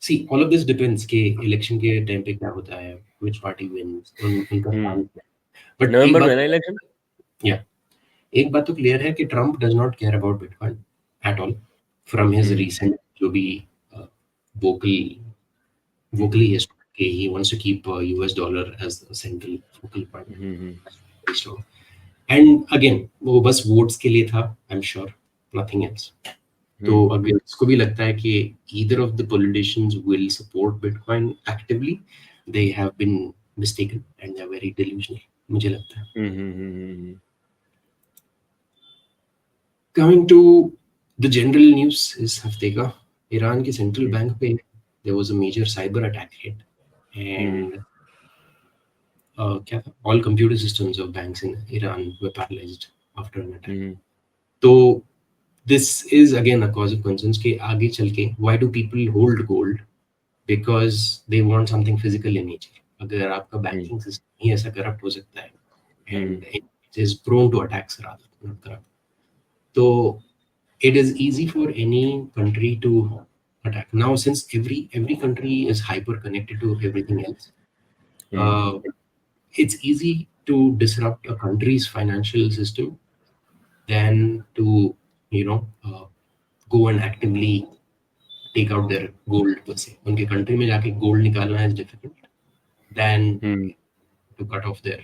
See, all of this depends कि इलेक्शन के टाइम पे क्या होता है, which party wins, उनका काम. But नवंबर में ना इलेक्शन. एक बात तो क्लियर है कि Trump does not care about bitcoin at all from his recent जो भी vocally he wants to keep US dollar as the central focal point. And again वो बस वोट्स के लिए था, I am sure, nothing else. तो अगर इसको भी लगता है कि either of the politicians will support Bitcoin actively, they have been mistaken and they are very delusional, मुझे लगता है. Coming to the general news इस हफ्ते का, ईरान के सेंट्रल बैंक पे there was a major cyber attack hit and क्या था, all computer systems of banks in Iran were paralyzed after an attack. तो this is again a cause of concerns कि आगे चल के why do people hold gold? Because they want something physical in nature. अगर आपका banking system ही ऐसा corrupt हो सकता है and it is prone to attacks rather not corrupt. So it is easy for any country to attack. Now since every country is hyper connected to everything else, it's easy to disrupt a country's financial system than to go and actively take out their gold per se. उनके country में जाके gold निकालना is difficult than to cut off their.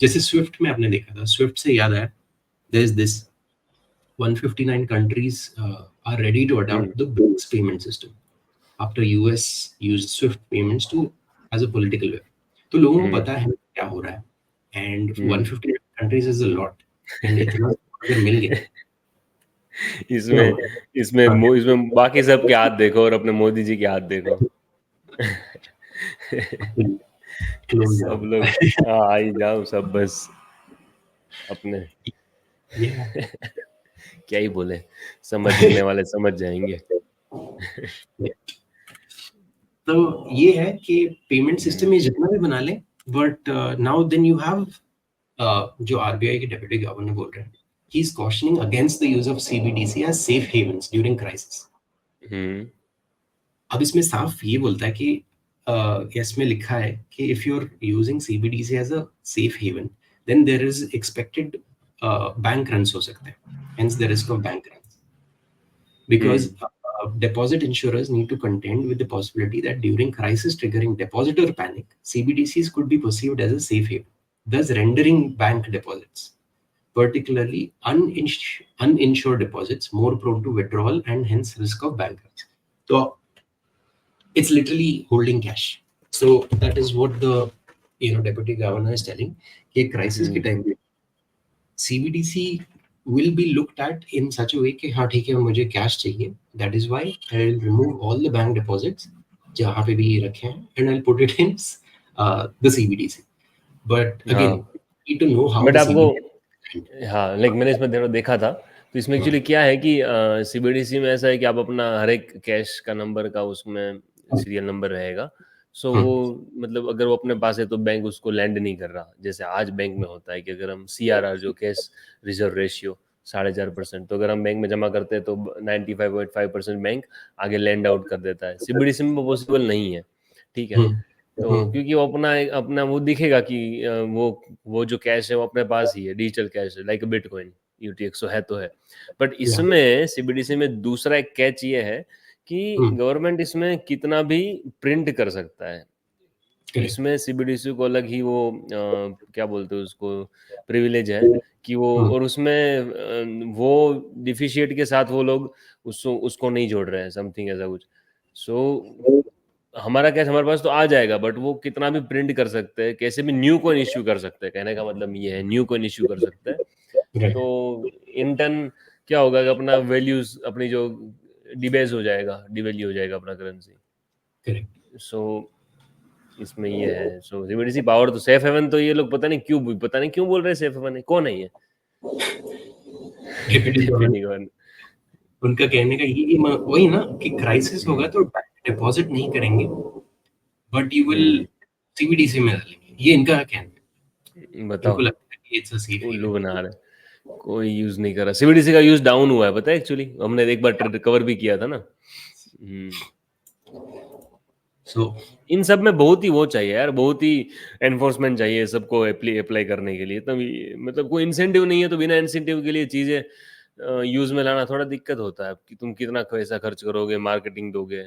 जैसे Swift में आपने देखा था, Swift से याद आया, there is this 159 countries are ready to adopt the BRICS payment system after US used SWIFT payments to as a political way. तो लोगों को पता है क्या हो रहा है, and 159 countries is a lot, and इतना अगर मिल गया इसमें बाकी सब के हाथ देखो और अपने मोदी जी के हाथ देखो. सब लोग आ ही जाओ सब बस अपने. क्या ही बोले, समझने वाले समझ जाएंगे. तो ये है कि पेमेंट सिस्टम में जितना भी बना ले, but now then you have जो आरबीआई के डेप्यूटी गवर्नर बोल रहे हैं, he is cautioning against the use of CBDC as safe havens during crisis. अब इसमें साफ ये बोलता है कि इसमें लिखा है कि if you are using CBDC as a safe haven, then there is expected bank runs हो सकते हैं, hence the risk of bank runs, because deposit insurers need to contend with the possibility that during crisis triggering depositor panic, CBDCs could be perceived as a safe haven, thus rendering bank deposits, particularly uninsured deposits, more prone to withdrawal and hence risk of bankruptcy. So it's literally holding cash. So that is what the deputy governor is telling. कि crisis के time पे CBDC will be looked at in such a way कि हाँ ठीक है मुझे cash चाहिए. That is why I will remove all the bank deposits जहाँ पे भी ये रखे हैं and I'll put it in the CBDC. But again, you need to know how but the आपको CBDC. हाँ लाइक मैंने इसमें देखा था, तो इसमें एक्चुअली क्या है कि CBDC में ऐसा है कि आप अपना हर एक कैश का नंबर का उसमें सीरियल नंबर रहेगा. सो वो मतलब अगर वो अपने पास है तो बैंक उसको लैंड नहीं कर रहा, जैसे आज बैंक में होता है कि अगर हम CRR जो कैश रिजर्व रेशियो 4.5%, तो अगर हम बैंक में जमा करते हैं तो 95.5% बैंक आगे लैंड आउट कर देता है. CBDC में वो पॉसिबल नहीं है, ठीक है. तो क्योंकि वो अपना वो दिखेगा कि वो जो कैश है वो अपने पास ही है, डिजिटल कैश है, लाइक बिटकॉइन UTXO है तो है. बट इसमें CBDC में दूसरा एक कैच ये है कि गवर्नमेंट इसमें कितना भी प्रिंट कर सकता है. इसमें CBDC को अलग ही वो क्या बोलते हैं उसको प्रिविलेज है कि वो, और उसमें वो डिफिशिएट के साथ वो लोग उसको नहीं जोड़ रहे हैं, समथिंग ऐसा कुछ. सो हमारा कैश हमारे पास तो आ जाएगा, बट वो कितना भी प्रिंट कर सकते हैं, कैसे भी न्यू कॉइन इश्यू कर सकते हैं. कहने का मतलब ये है न्यू कॉइन इश्यू कर सकते हैं. तो इन टर्न क्या होगा कि अपना वैल्यूज अपनी जो डिबेज हो जाएगा, डिवैल्यू हो जाएगा अपना करेंसी. सो इसमें ये है. सो CBDC पावर तो सेफ हेवन, तो ये लोग पता नहीं क्यों बोल रहे हैं सेफ हेवन है. कौन है ये डिप्टी गवर्नर? उनका कहने का ये वही ना कि क्राइसिस होगा तो डिपॉजिट नहीं करेंगे, बट यू विल CBDC में डालेंगे. ये इनका कहना. बताओ, लगता है कि इट्स अ सेफ उल्लू बना रहे. कोई यूज नहीं कर रहा. CBDC का यूज डाउन हुआ है, पता है. एक्चुअली हमने एक बार रिकवर भी किया था ना. सो इन सब में बहुत ही वो चाहिए यार, बहुत ही एनफोर्समेंट चाहिए सबको अप्लाई करने के लिए. तभी मतलब कोई इंसेंटिव नहीं है, तो बिना इंसेंटिव के लिए चीजें यूज में लाना थोड़ा दिक्कत होता है कि तुम कितना पैसा खर्च करोगे, मार्केटिंग दोगे.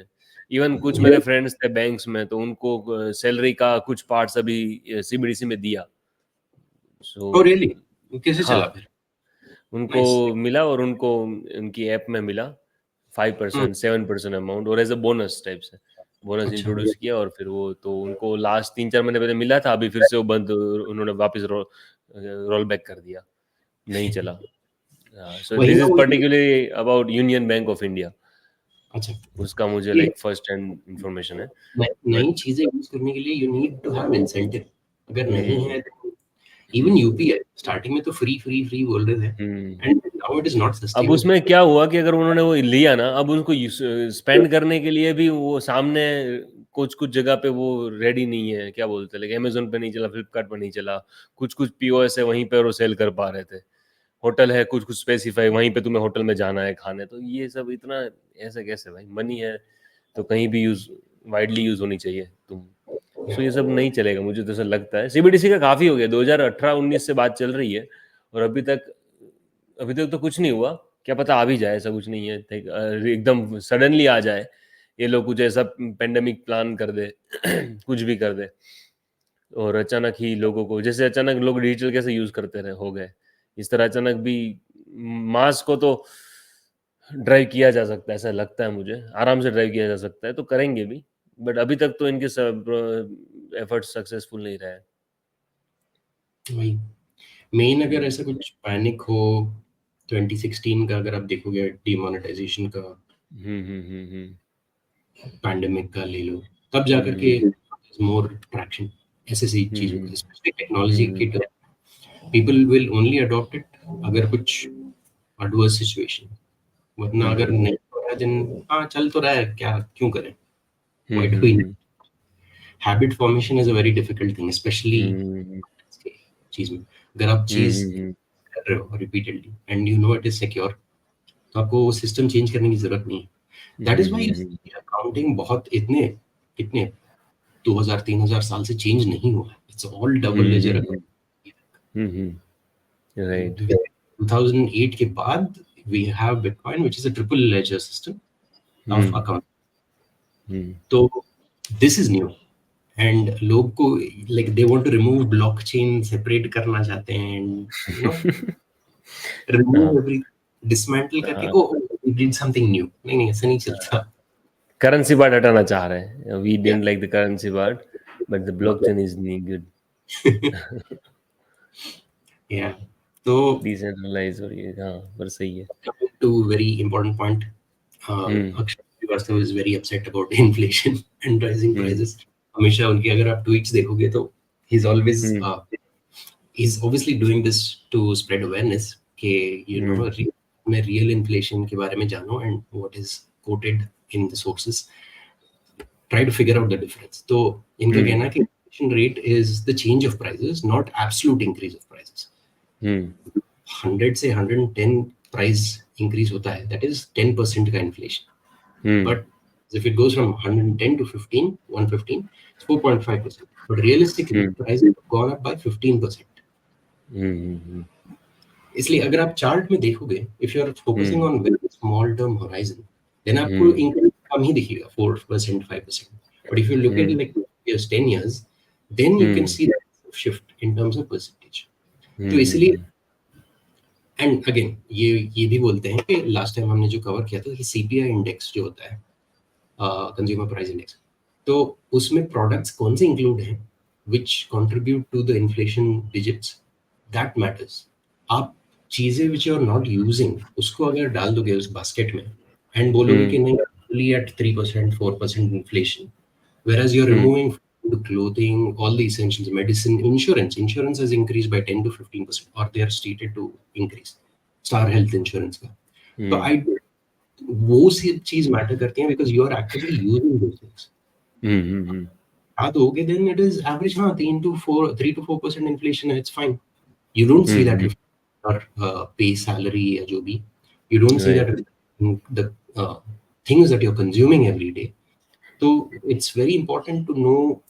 इवन कुछ मेरे फ्रेंड्स थे बैंक्स में, तो उनको सैलरी का कुछ पार्ट्स अभी CBDC में दिया. सो रियली कैसे चला फिर? उनको मिला, और उनको उनकी ऐप में मिला 5% 7% अमाउंट, और एज अ बोनस टाइप से बोनस इंट्रोड्यूस किया. और फिर वो तो उनको लास्ट 3-4 महीने पहले मिला था, अभी फिर से वो बंद, उन्होंने वापस रोल बैक कर दिया, नहीं चला. सो this is particularly about union bank of India. अच्छा, उसका मुझे लाइक फर्स्ट हैंड इंफॉर्मेशन है. नई चीजें यूज करने के लिए you need to have incentive. अगर नहीं है, इवन UPI स्टार्टिंग में तो फ्री बोल रहे थे, and now it is not sustainable. अब उसमें क्या हुआ कि अगर उन्होंने वो लिया ना, अब उनको स्पेंड करने के लिए भी वो सामने कुछ जगह पे वो रेडी नहीं है. क्या बोलते हैं, Amazon पे नहीं चला, फ्लिपकार्ट पे नहीं चला. कुछ POS है वहीं पे वो सेल कर पा रहे थे. होटल है कुछ स्पेसिफाई, वहीं पे तुम्हें होटल में जाना है खाने. तो ये सब इतना ऐसे कैसे भाई? मनी है तो कहीं भी वाइडली यूज होनी चाहिए तुम. सो ये सब नहीं चलेगा, मुझे तो ऐसा लगता है. CBDC का काफी हो गया, 2018-19 से बात चल रही है, और अभी तक तो कुछ नहीं हुआ. क्या पता आ भी जाए, ऐसा कुछ नहीं है. एकदम सडनली आ जाए, ये लोग कुछ ऐसा पेंडेमिक प्लान कर दे कुछ भी कर दे, और अचानक ही लोगों को, जैसे अचानक लोग डिजिटल कैसे यूज करते रहे हो गए, इस तरह अचानक भी मास को तो ड्राइव किया जा सकता है. ऐसा लगता है मुझे, आराम से ड्राइव किया जा सकता है, तो करेंगे भी. बट अभी तक तो इनके सब एफर्ट सक्सेसफुल नहीं रहे. वही मेन, अगर ऐसा कुछ पैनिक हो 2016 का, अगर आप देखोगे डिमोनेटाइजेशन का, पैंडेमिक का ले लो, तब जाकर के मोर ट्रैक्शन ऐसे सी चीजों का, स्पेशली टेक्नोलॉजी की तरफ people will only adopt it अगर कुछ एडवर्स सिचुएशन. वरना अगर नहीं हो रहा है दिन, हाँ चल तो रहा है, क्या क्यों करें. Habit formation is a very difficult thing, specially चीज में. अगर आप चीज कर रहे हो repeatedly and you know it is secure, तो आपको सिस्टम चेंज करने की जरूरत नहीं है. दैट इज व्हाई अकाउंटिंग बहुत कितने 2000-3000 साल से चेंज नहीं हुआ है. It's all double ledger. Right. 2008 के बाद we have Bitcoin, which is a triple ledger system, of a company. तो this is new and लोग को like they want to remove blockchain, separate करना चाहते हैं and you know remove every dismantle करके we did something new. नहीं ऐसा नहीं चलता. करेंसी पार्ट हटाना चाह रहे हैं. We didn't like the currency part but the blockchain is नहीं गुड. Yeah. तो डिसेंट्रलाइज और ये पर सही है. To very important point, Akshay Srivastava is very upset about inflation and rising prices. हमेशा उनकी अगर आप tweets देखोगे तो he's always he's obviously doing this to spread awareness कि you know मैं real inflation के बारे में जानो and what is quoted in the sources. Try to figure out the difference. तो इनका कहना है कि inflation rate is the change of prices, not absolute increase of prices. 100 से 110 price increase होता है, that is 10% का inflation. But if it goes from 110 to 15, 115, it's 4.5%. But realistically, prices have gone up by 15%. इसलिए अगर आप chart में देखोगे, if you are focusing on very small term horizon, then आपको increase कम ही दिखेगा, 4%, 5%. But if you look at like years, 10 years, then you can see that shift in terms of percentage. तो इसलिए and again ये भी बोलते हैं कि last time हमने जो कवर किया था कि सीपीआई इंडेक्स जो होता है कंज्यूमर प्राइस इंडेक्स, तो उसमें प्रोडक्ट्स कौन से इंक्लूड हैं which contribute to the inflation digits, that matters. आप चीजें which you are not using उसको अगर डाल दोगे उस बास्केट में एंड बोलोगे कि नहीं only at 3%, 4% inflation, whereas you're removing the clothing, all the essentials, medicine, insurance has increased by 10 to 15% or they are stated to increase. Star Health Insurance का. तो वो चीज मैटर करती है because you are actively using those things. दोगे then it is average 3 to 4% inflation, it's fine. You don't see that or pay salary या जो भी, you don't see that in the things that you're consuming every day. So it's very important to know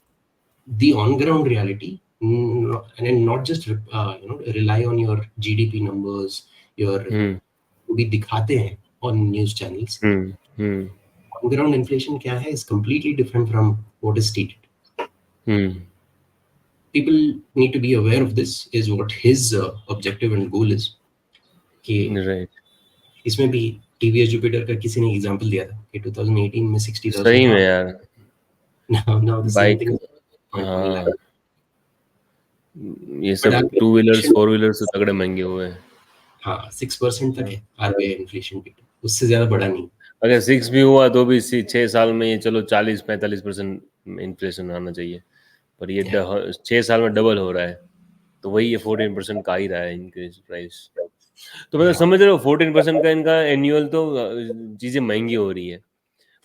the on-ground reality and not just rely on your GDP numbers, your भी दिखाते हैं on news channels. On-ground inflation क्या है is completely different from what is stated. People need to be aware of this, is what his objective and goal is. कि इसमें भी TVS Jupiter का किसी ने एग्जांपल दिया था कि 2018 में 60,000 सही में यार. now the same thing. ये सब 2-wheelers 4-wheelers तो तगड़े महंगे हुए हैं. हाँ 6% तक है आरबीआई इन्फ्लेशन रेट, उससे ज्यादा बड़ा नहीं. अगर 6 भी हुआ तो भी 6 साल में ये चलो 40-45% इन्फ्लेशन आना चाहिए, पर ये 6 साल में डबल हो रहा है, तो वही ये 14% का ही रहा है इंक्रीज प्राइस. तो मतलब समझ रहे हो 14% का इनका एनुअल, तो चीजें महंगी हो रही है,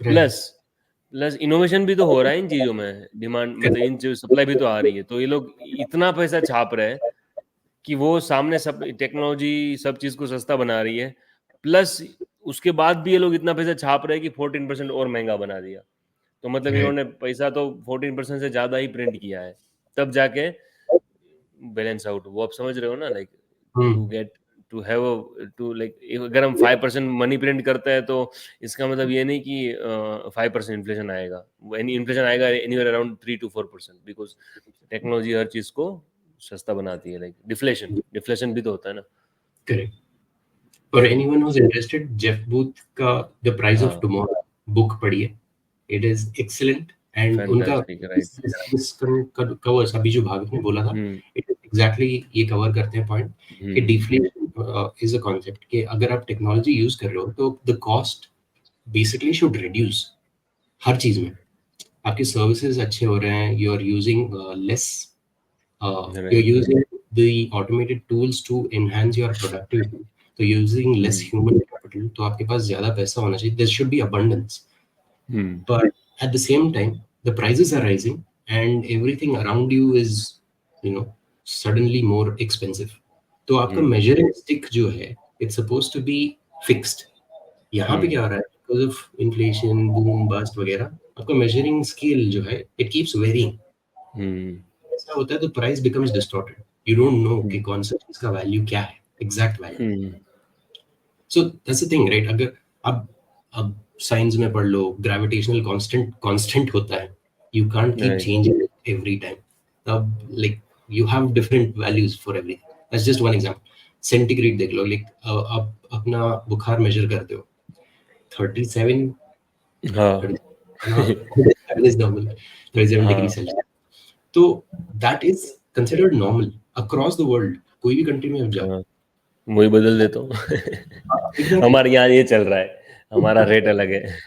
प्लस इनोवेशन भी तो हो रहा है इन चीजों में, डिमांड मतलब इन जो सप्लाई भी तो आ रही है, तो ये लोग इतना पैसा छाप रहे हैं कि वो सामने सब टेक्नोलॉजी सब चीज को सस्ता बना रही है, प्लस उसके बाद भी ये लोग इतना पैसा छाप रहे हैं कि 14% और महंगा बना दिया. तो मतलब इन्होंने पैसा तो 14% से ज्यादा ही प्रिंट किया है, तब जाके बैलेंस आउट. वो आप समझ रहे हो ना, like to get to have to like अगर हम 5% मनी प्रिंट करते हैं तो इसका मतलब ये नहीं कि 5% इन्फ्लेशन आएगा. इन्फ्लेशन आएगा anywhere around 3 to 4% because technology हर चीज को सस्ता बनाती है. लाइक डिफ्लेशन भी तो होता है ना. Correct. For anyone who's interested, Jeff Booth का The Price of Tomorrow book पढ़िए. It is excellent and उनका कवर्स अभी जो भागवत ने बोला था, it is exactly ये कवर करते हैं पॉइंट कि deflation is a concept कि अगर आप टेक्नोलॉजी यूज कर रहे हो तो the cost basically should reduce. हर चीज में आपके सर्विसेज अच्छे हो रहे हैं, you are using less, you're using the automated tools to enhance your productivity. So using less human capital, तो आपके पास ज्यादा पैसा होना चाहिए. There should be abundance. But at the same time, the prices are rising and everything around you is, suddenly more expensive. तो आपका measuring stick जो है, it's supposed to be fixed. यहाँ पे क्या हो रहा है? Because of inflation, boom, bust वगैरह, आपका measuring scale जो है, it keeps varying. ऐसा होता है तो price becomes distorted. You don't know कि कौन सा चीज का value क्या है, exact value. So that's the thing, right? अगर अब साइंस में पढ़ लो, ग्रेविटेशनल कांस्टेंट होता है, you can't keep Right. Changing every time. तब like you have different values for everything. That's just one example. Centigrade देख लो, लाइक अब अपना बुखार मेजर करते हो 37 हाँ 37 is normal, 37 डिग्री हाँ सेल्सियस. तो that is considered normal across the world. कोई भी कंट्री में आप जाओ. हाँ वही बदल देता हूँ एग्जैक्टली. हमारे यहाँ ये चल रहा है, हमारा रेट अलग है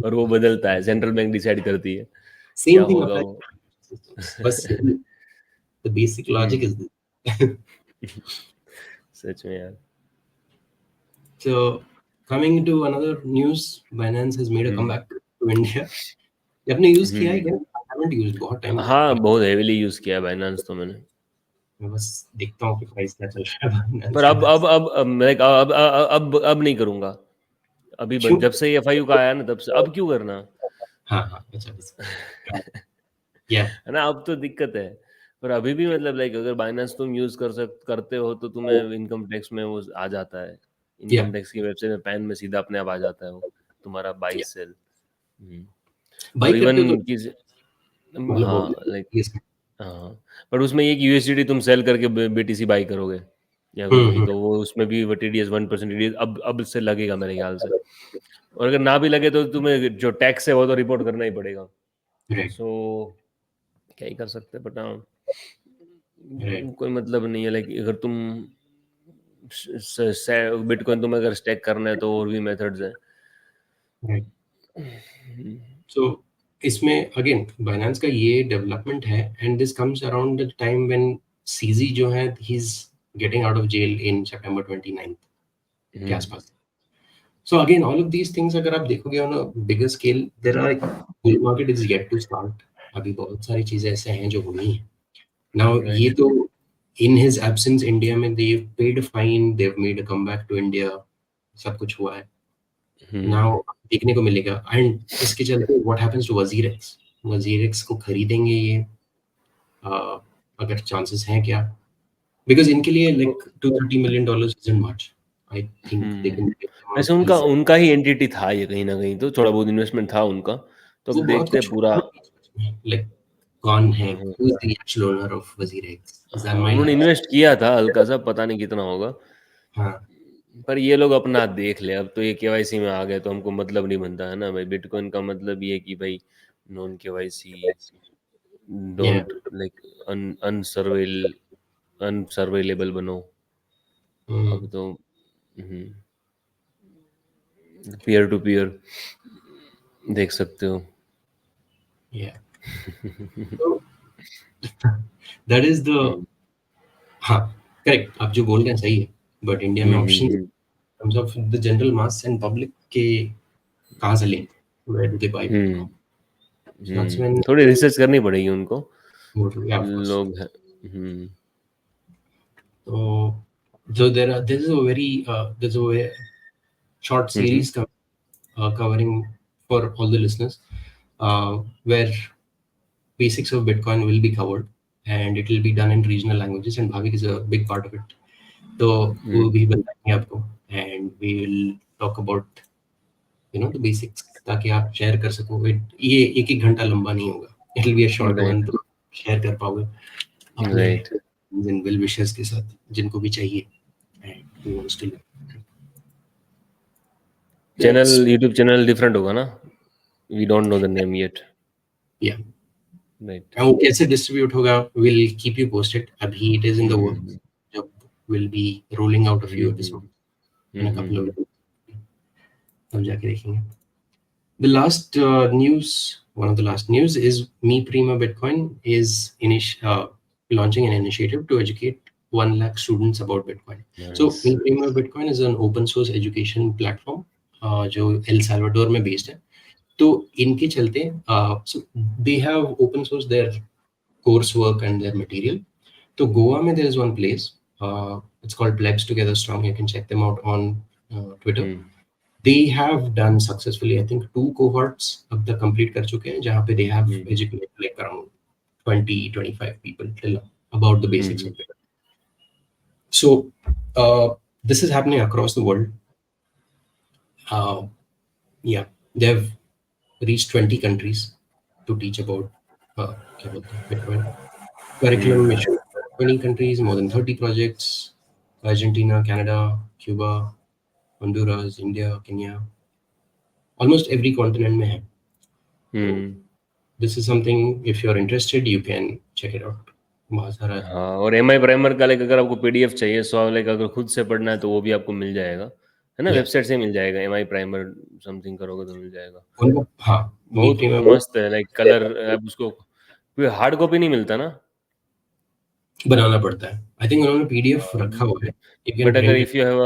और वो बदलता है, सेंट्रल बैंक डिसाइड करती है क्या सेम थिंग होगा अप्लाई वो। systems. बस the basic logic hmm, is this. सच में यार। So coming to another news, Binance has made a hmm comeback to India. आपने यूज किया है हम्म। क्या? I haven't used, बहुत टाइम हो हाँ गया. बहुत हेविली यूज किया बाइनेंस तो मैंने, मैं बस देखता हूँ कि प्राइस क्या चल रहा है पर Binance का. like, अब नहीं करूंगा अभी, क्यों? जब से FIU का आया ना तब से, अब क्यों करना हाँ हाँ, अच्छा या है ना, अब तो दिक्कत है। पर अभी भी मतलब लाइक अगर बाइनेंस तुम यूज करते हो तो तुम्हें इनकम टैक्स में वो आ जाता है, या इनकम टैक्स की वेबसाइट में पैन में सीधा अपने आप आ जाता है वो तुम्हारा बाई सेल। बाई और करते इवन हो तो किस, मतलब हो हाँ गया लाइक, yes. हाँ पर उसमें ये कि USDT तुम सेल करके BTC बाई करोगे या कोई भी, हम्म. तो वो उसमें भी वो TDS 1% TDS अब से लगेगा मेरे ख्याल से। और अगर ना भी लगे तो तुम्हें जो टैक्स है वो तो रिपोर्ट करना ही पड़ेगा। राइट सो क्या ही कर सकते हैं, बट हाँ राइट कोई मतलब नहीं है। लाइक अगर तुम बिटकॉइन तुम्हें अगर स्टेक करना है तो और भी मेथड्स हैं। राइट. सो इसमें अगेन बाइनेंस का ये डेवलपमेंट है, and this comes around the time when CZ जो है ही is getting out of jail in सितंबर 29 के आसपास. So again, all of these things अगर आप देखोगे on a bigger scale, there are bull market is yet to start. अभी बहुत सारी चीजें ऐसे हैं जो होनी है. Now ये राइट। तो in his absence इंडिया में they've paid a fine, they've made a comeback to India, सब कुछ हुआ है. Now देखने को मिलेगा. And इसके चलते what happens to WazirX? WazirX को खरीदेंगे ये, अगर चांसेस हैं क्या? Because इनके लिए like $230 million isn't much. I think they can get them वैसे out उनका easily. उनका ही एंटिटी था ये, कहीं ना कहीं तो थोड़ा बहुत इन्वेस्टमेंट था उनका, तो वो अब बहुत देखते कुछ हैं पूरा। लाइक कौन है, हाँ who is the actual owner of WazirX? हाँ, Zanmai उन्होंने Labs. इन्वेस्ट किया था हल्का सा, पता नहीं कितना होगा, हाँ पर ये लोग अपना देख ले। अब तो ये KYC में आ गए तो हमको मतलब नहीं बनता है ना भाई, बिटकॉइन का मतलब ये है कि भाई नॉन KYC, या डोंट लाइक अनसर्वेल अनसर्वेलेबल बनो। अब तो पीयर टू पीयर देख सकते हो। या तो दैट इज द, हाँ करेक्ट, आप जो बोल रहे हैं सही है. बट इंडिया में option hmm terms of the general mass and public के कहाँ से लें, where do they buy hmm bitcoin? So that's when थोड़ी रिसर्च करनी पड़ेगी उनको, या ऑफ कोर्स. लोग हैं। तो so there is a very there's a very short hmm series covering for all the listeners, where basics of Bitcoin will be covered, and it will be done in regional languages, and Bhavik is a big part of it. तो वो भी बताएंगे आपको, and we will talk about the basics, ताकि आप share कर सको. ये एक एक घंटा लंबा नहीं होगा, it will be a short one, right तो शेयर कर पाओगे अपने राइट। वेल विशर्स के साथ जिनको भी चाहिए. And who wants to channel, let's YouTube channel different होगा ना, we don't know the name yet. yeah. Right. वो कैसे डिस्ट्रीब्यूट होगा, विल कीप यू पोस्टेड. अभी it is in the work, जब will be rolling out a few episode in a couple of, तब जाके देखेंगे. The last news, one of the last news is Me Prima Bitcoin is launching an initiative to educate 1 lakh students about Bitcoin. So Me Prima Bitcoin is an open source education platform जो El Salvador में based है. तो इनके चलते so they have open source their coursework and their material. तो गोवा में there is one place, it's called Plebs Together Strong. You can check them out on Twitter. They have done successfully, I think 2 cohorts अब तक complete कर चुके हैं, जहाँ पे they have educated like around 20-25 people till about the basics of it. So this is happening across the world. Yeah, they have reached 20 countries to teach about क्या बोलते हैं Bitcoin. Curriculum mission 20 countries, more than 30 projects. Argentina, Canada, Cuba, Honduras, India, Kenya, almost every continent में है. This is something, if you're interested, you can check it out. बहुत सारा हाँ, और MI primer का लाइक अगर आपको PDF चाहिए, सो लाइक अगर खुद से पढ़ना है तो वो भी आपको मिल जाएगा, है ना? Yeah. वेबसाइट से मिल जाएगा, MI प्राइमर समथिंग करोगे तो मिल जाएगा. उनको हाँ बहुत मीटिंग में मस्त है, लाइक कलर आप उसको कोई हार्ड कॉपी नहीं मिलता ना, बनाना पड़ता है. I think उन्होंने PDF रखा हुआ है. You can बट अगर print it. If you have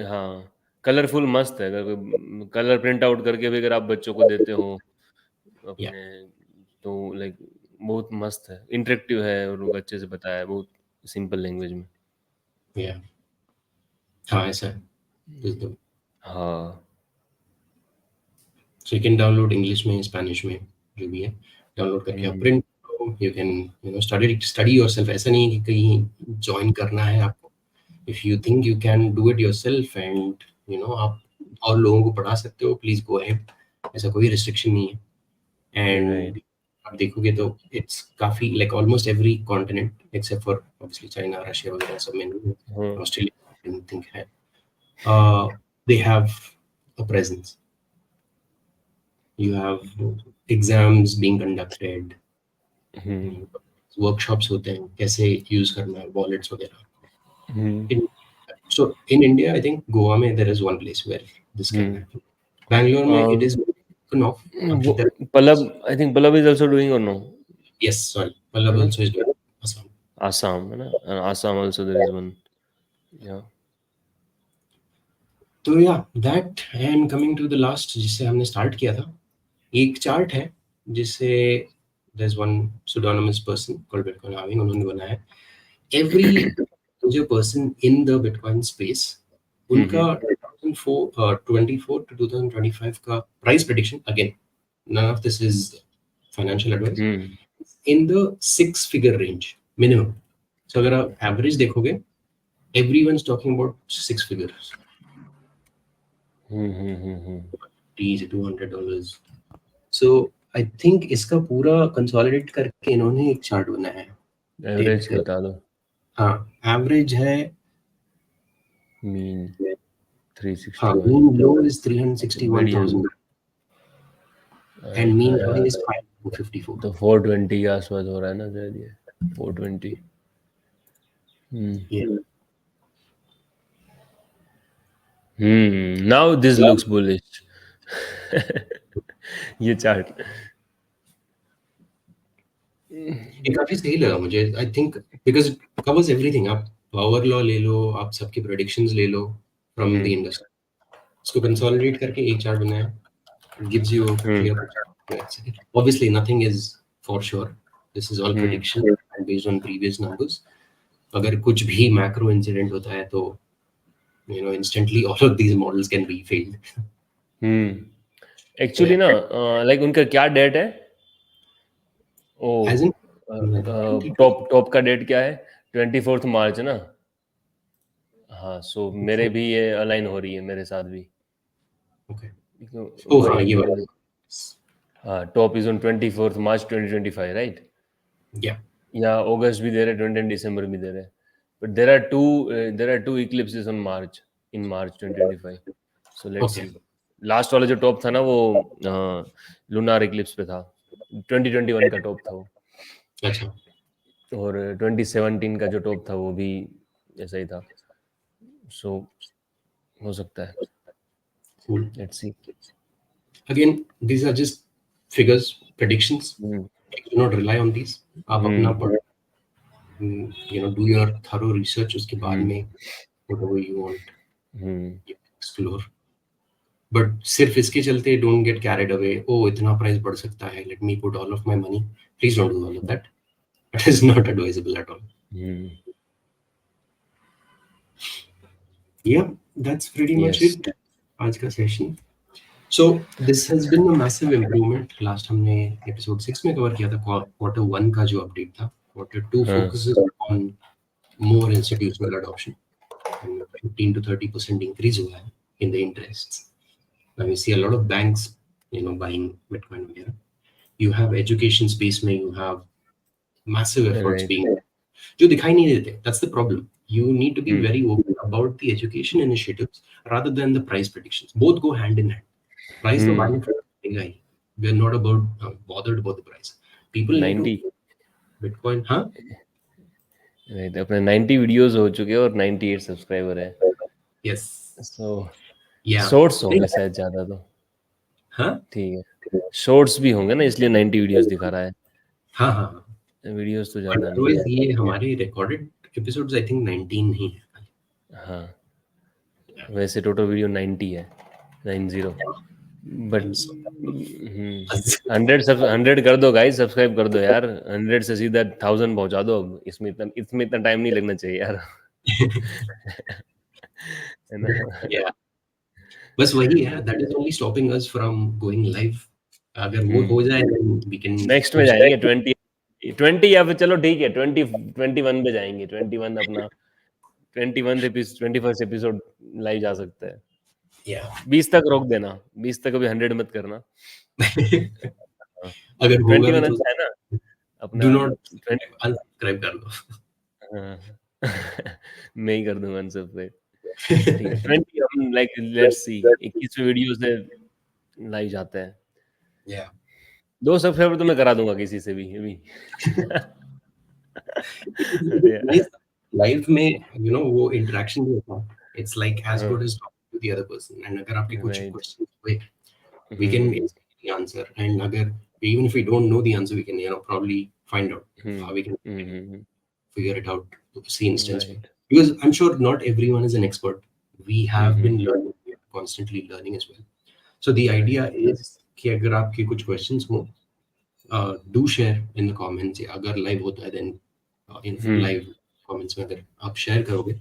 हाँ, कलरफुल मस्त है. अगर कलर प्रिंट आउट करके भी अगर आप बच्चों को देते हो Yeah. अपने, तो लाइक बहुत मस्त है, इंटरेक्टिव है और लोग अच्छे से बताया है, बहुत सिंपल लैंग्वेज में. Yeah. हाँ ऐसा है. This is the- हाँ, So you can download English में, Spanish में, जो भी है डाउनलोड करके आप प्रिंट करो. You can study yourself. ऐसा नहीं है कि कहीं ज्वाइन करना है आपको. If you think you can do it yourself and आप और लोगों को पढ़ा सकते हो, प्लीज गो अहेड. ऐसा कोई रिस्ट्रिक्शन नहीं है. एंड आप देखोगे तो इट्स काफी like almost every continent except for obviously China, Russia वगैरह सब में नहीं है. ऑस्ट्रेलिया आई थिंक है. They have a presence. You have exams being conducted, workshops होते हैं कैसे यूज करना है वॉलेट्स वगैरह. So in India, I think Goa में there is one place where this can happen. Bangalore में it is off. Pallab, I think Pallab is also doing or no? Yes, sorry. Pallab also is doing Assam. Assam, है ना? And Assam also there is one. Yeah. तो या that and coming to the last जिससे हमने start किया था, एक chart है जिससे there's one pseudonymous person called Bitcoin Having, उन्होंने बनाया. Every major person in the Bitcoin space, उनका 2024 to 2025 का price prediction, again none of this is financial advice, in the 6-figure range minimum. So अगर आप average देखोगे, everyone's talking about 6 figures. $200. So I think इसका पूरा consolidate करके इन्होंने एक चार्ट बनाया है. एवरेज बता दो. हाँ, एवरेज है मीन 360. हाँ, mean low is 361,000 and mean high is 554. तो 420 के आसपास हो रहा है ना शायद ये 420. Yeah. Now this looks bullish. ये चार्ट ये काफी सही लगा मुझे. I think because it covers everything. आप पावर लॉ ले लो, आप सबके प्रेडिक्शंस ले लो फ्रॉम द इंडस्ट्री, इसको कंसोलिडेट करके एक चार्ट बनाया. It gives you a clear picture. Obviously nothing is for sure. This is all prediction and based on previous numbers. अगर कुछ भी मैक्रो इंसिडेंट होता है तो instantly all of these models can be failed. Actually ना like उनका क्या date है? As in टॉप का डेट क्या है? 24 मार्च ना. हाँ, सो मेरे भी ये अलाइन हो रही है मेरे साथ भी. Okay. Oh हाँ, ये वाला. हाँ, top is on 24 March 2025, right? Yeah. या अगस्त भी दे रहे, 20 दिसंबर भी दे रहे. But there are two eclipses on March, in March 2025. So let's see. Last वाला जो टॉप था ना वो लूनार इक्लिप्स पे था. 2021 का टॉप था वो. अच्छा. और 2017 का जो टॉप था वो भी ऐसा ही था. सो हो सकता है. Cool. Let's see. Again, these are just figures, predictions. Do not rely on these. आप अपना पढ़ो. Do your thorough research. उसके बाद में whatever you want, explore. But सिर्फ इसके चलते don't get carried away. Oh, इतना प्राइस बढ़ सकता है. Let me put all of my money. Please don't do all of that. That is not advisable at all. Yeah, that's pretty much it. आज का session. So this has been a massive improvement. Last हमने episode 6 में cover किया था quarter 1 का जो update था. Quarter 2 focuses on more institutional adoption. 15 to 30% increase हुआ है in the interests. Now we see a lot of banks buying Bitcoin वगैरह. You have education space में you have massive efforts Right. being जो दिखाई नहीं देते. That's the problem. You need to be Hmm. very open about the education initiatives rather than the price predictions. Both go hand in hand. Price तो बाद में बढ़ेगा ही. We're not bothered about the price. People need to 90 Bitcoin. हाँ. right. अपने 90 videos हो चुके हैं और 98 सब्सक्राइबर है. Yes. So Yeah. शॉर्ट्स होंगे शायद ज्यादा तो. हाँ. ठीक है. शॉर्ट्स भी होंगे ना, इसलिए 90 वीडियोस दिखा रहा है. हाँ हाँ. वीडियोस तो But ज्यादा नहीं otherwise है. ये हमारे recorded episodes I think 19 ही है. हाँ, वैसे टोटल वीडियो 90 है, 90. बट I'm so 100 कर दो गाइस, सब्सक्राइब कर दो यार. 100 से सीधा 1000 पहुंचा दो. अब इसमें इतना टाइम नहीं लगना चाहिए यार. है ना. yeah. बस वही है. That is only stopping us from going live. अगर वो हो जाए then we can नेक्स्ट में जाएंगे 20 या फिर चलो ठीक है 21 पे जाएंगे. 21 अपना 21st एपिसोड लाइव जा सकता है. yeah. 20 तक रोक देना, 20 तक अभी 100 मत करना. हाँ. अगर होगा भी 21 तो अच्छा है ना do अपना. not 20 unsubscribe कर लो. हाँ. मैं ही कर दूंगा अनसब्सक्राइब. ठीक है. 20 हम लाइक लेट्स सी 21वें वीडियो से लाइव जाते हैं. yeah. 2 सब्सक्राइबर तो मैं करा दूंगा किसी से भी अभी. अरे लाइव में वो इंटरेक्शन भी होता है. इट्स लाइक एज हाँ. Good as talking to the other person. And अगर आपके कुछ राइट. क्वेश्चन हुए we can instantly answer. And agar even if we don't know the answer, we can probably find out how we can figure it out to see instance. Right. Because I'm sure not everyone is an expert. We have been learning, we are constantly learning as well. So the idea is कि अगर आपके कुछ questions हो, do share in the comments. या अगर live होता है then in live comments में अगर आप share करोगे,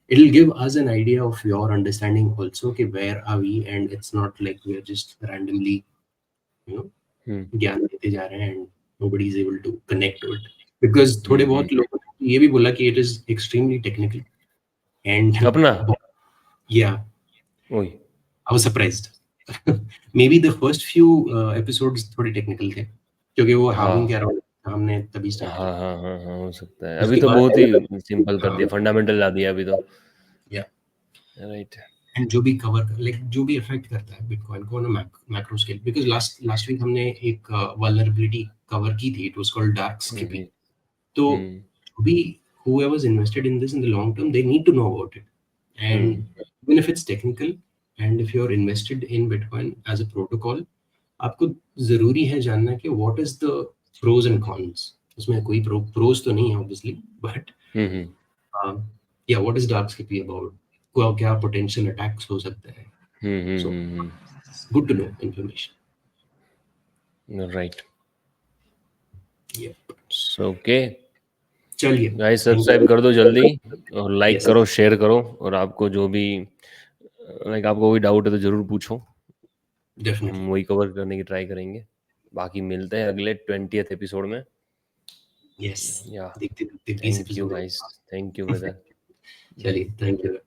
it'll give us an idea of your understanding also कि where are we, and it's not like we're just randomly ज्ञान देते जा रहे हैं and nobody is able to connect to it. Because थोड़े बहुत लोगों ने ये भी बोला कि it is extremely technical and अपना yeah, ओए I was surprised. Maybe the first few episodes थोड़े technical थे क्योंकि वो halving के around हमने तभी स्टार्ट हाँ किया. हाँ हाँ हाँ हो सकता है. अभी उसके तो बाद बहुत ही सिंपल कर दिया, फंडामेंटल ला दिया अभी तो. yeah. राइट. एंड जो भी कवर लाइक जो भी इफेक्ट करता है बिटकॉइन को ना macro scale. Because last week हमने एक वल्नरेबिलिटी कवर की थी. It was called dark skipping. तो भी whoever is invested in this in the long term, they need to know about it. And even if it's technical, and if you're invested in Bitcoin as a protocol, आपको जरूरी है जानना कि what is the pros and cons. उसमें कोई pros तो नहीं है obviously, but yeah, what is dark skipping about? क्या potential attacks हो सकते हैं. So good to know information. Right. Yep. So okay चलिए गाइस, सब्सक्राइब कर दो जल्दी और लाइक Yes. करो, शेयर करो. और आपको जो भी लाइक आपको कोई डाउट है तो जरूर पूछो. Definitely. हम वही कवर करने की ट्राई करेंगे. बाकी मिलते हैं अगले 20th एपिसोड में. Yes. या देखते 20 thank you episode. Guys, thank you brother. चलिए, थैंक यू.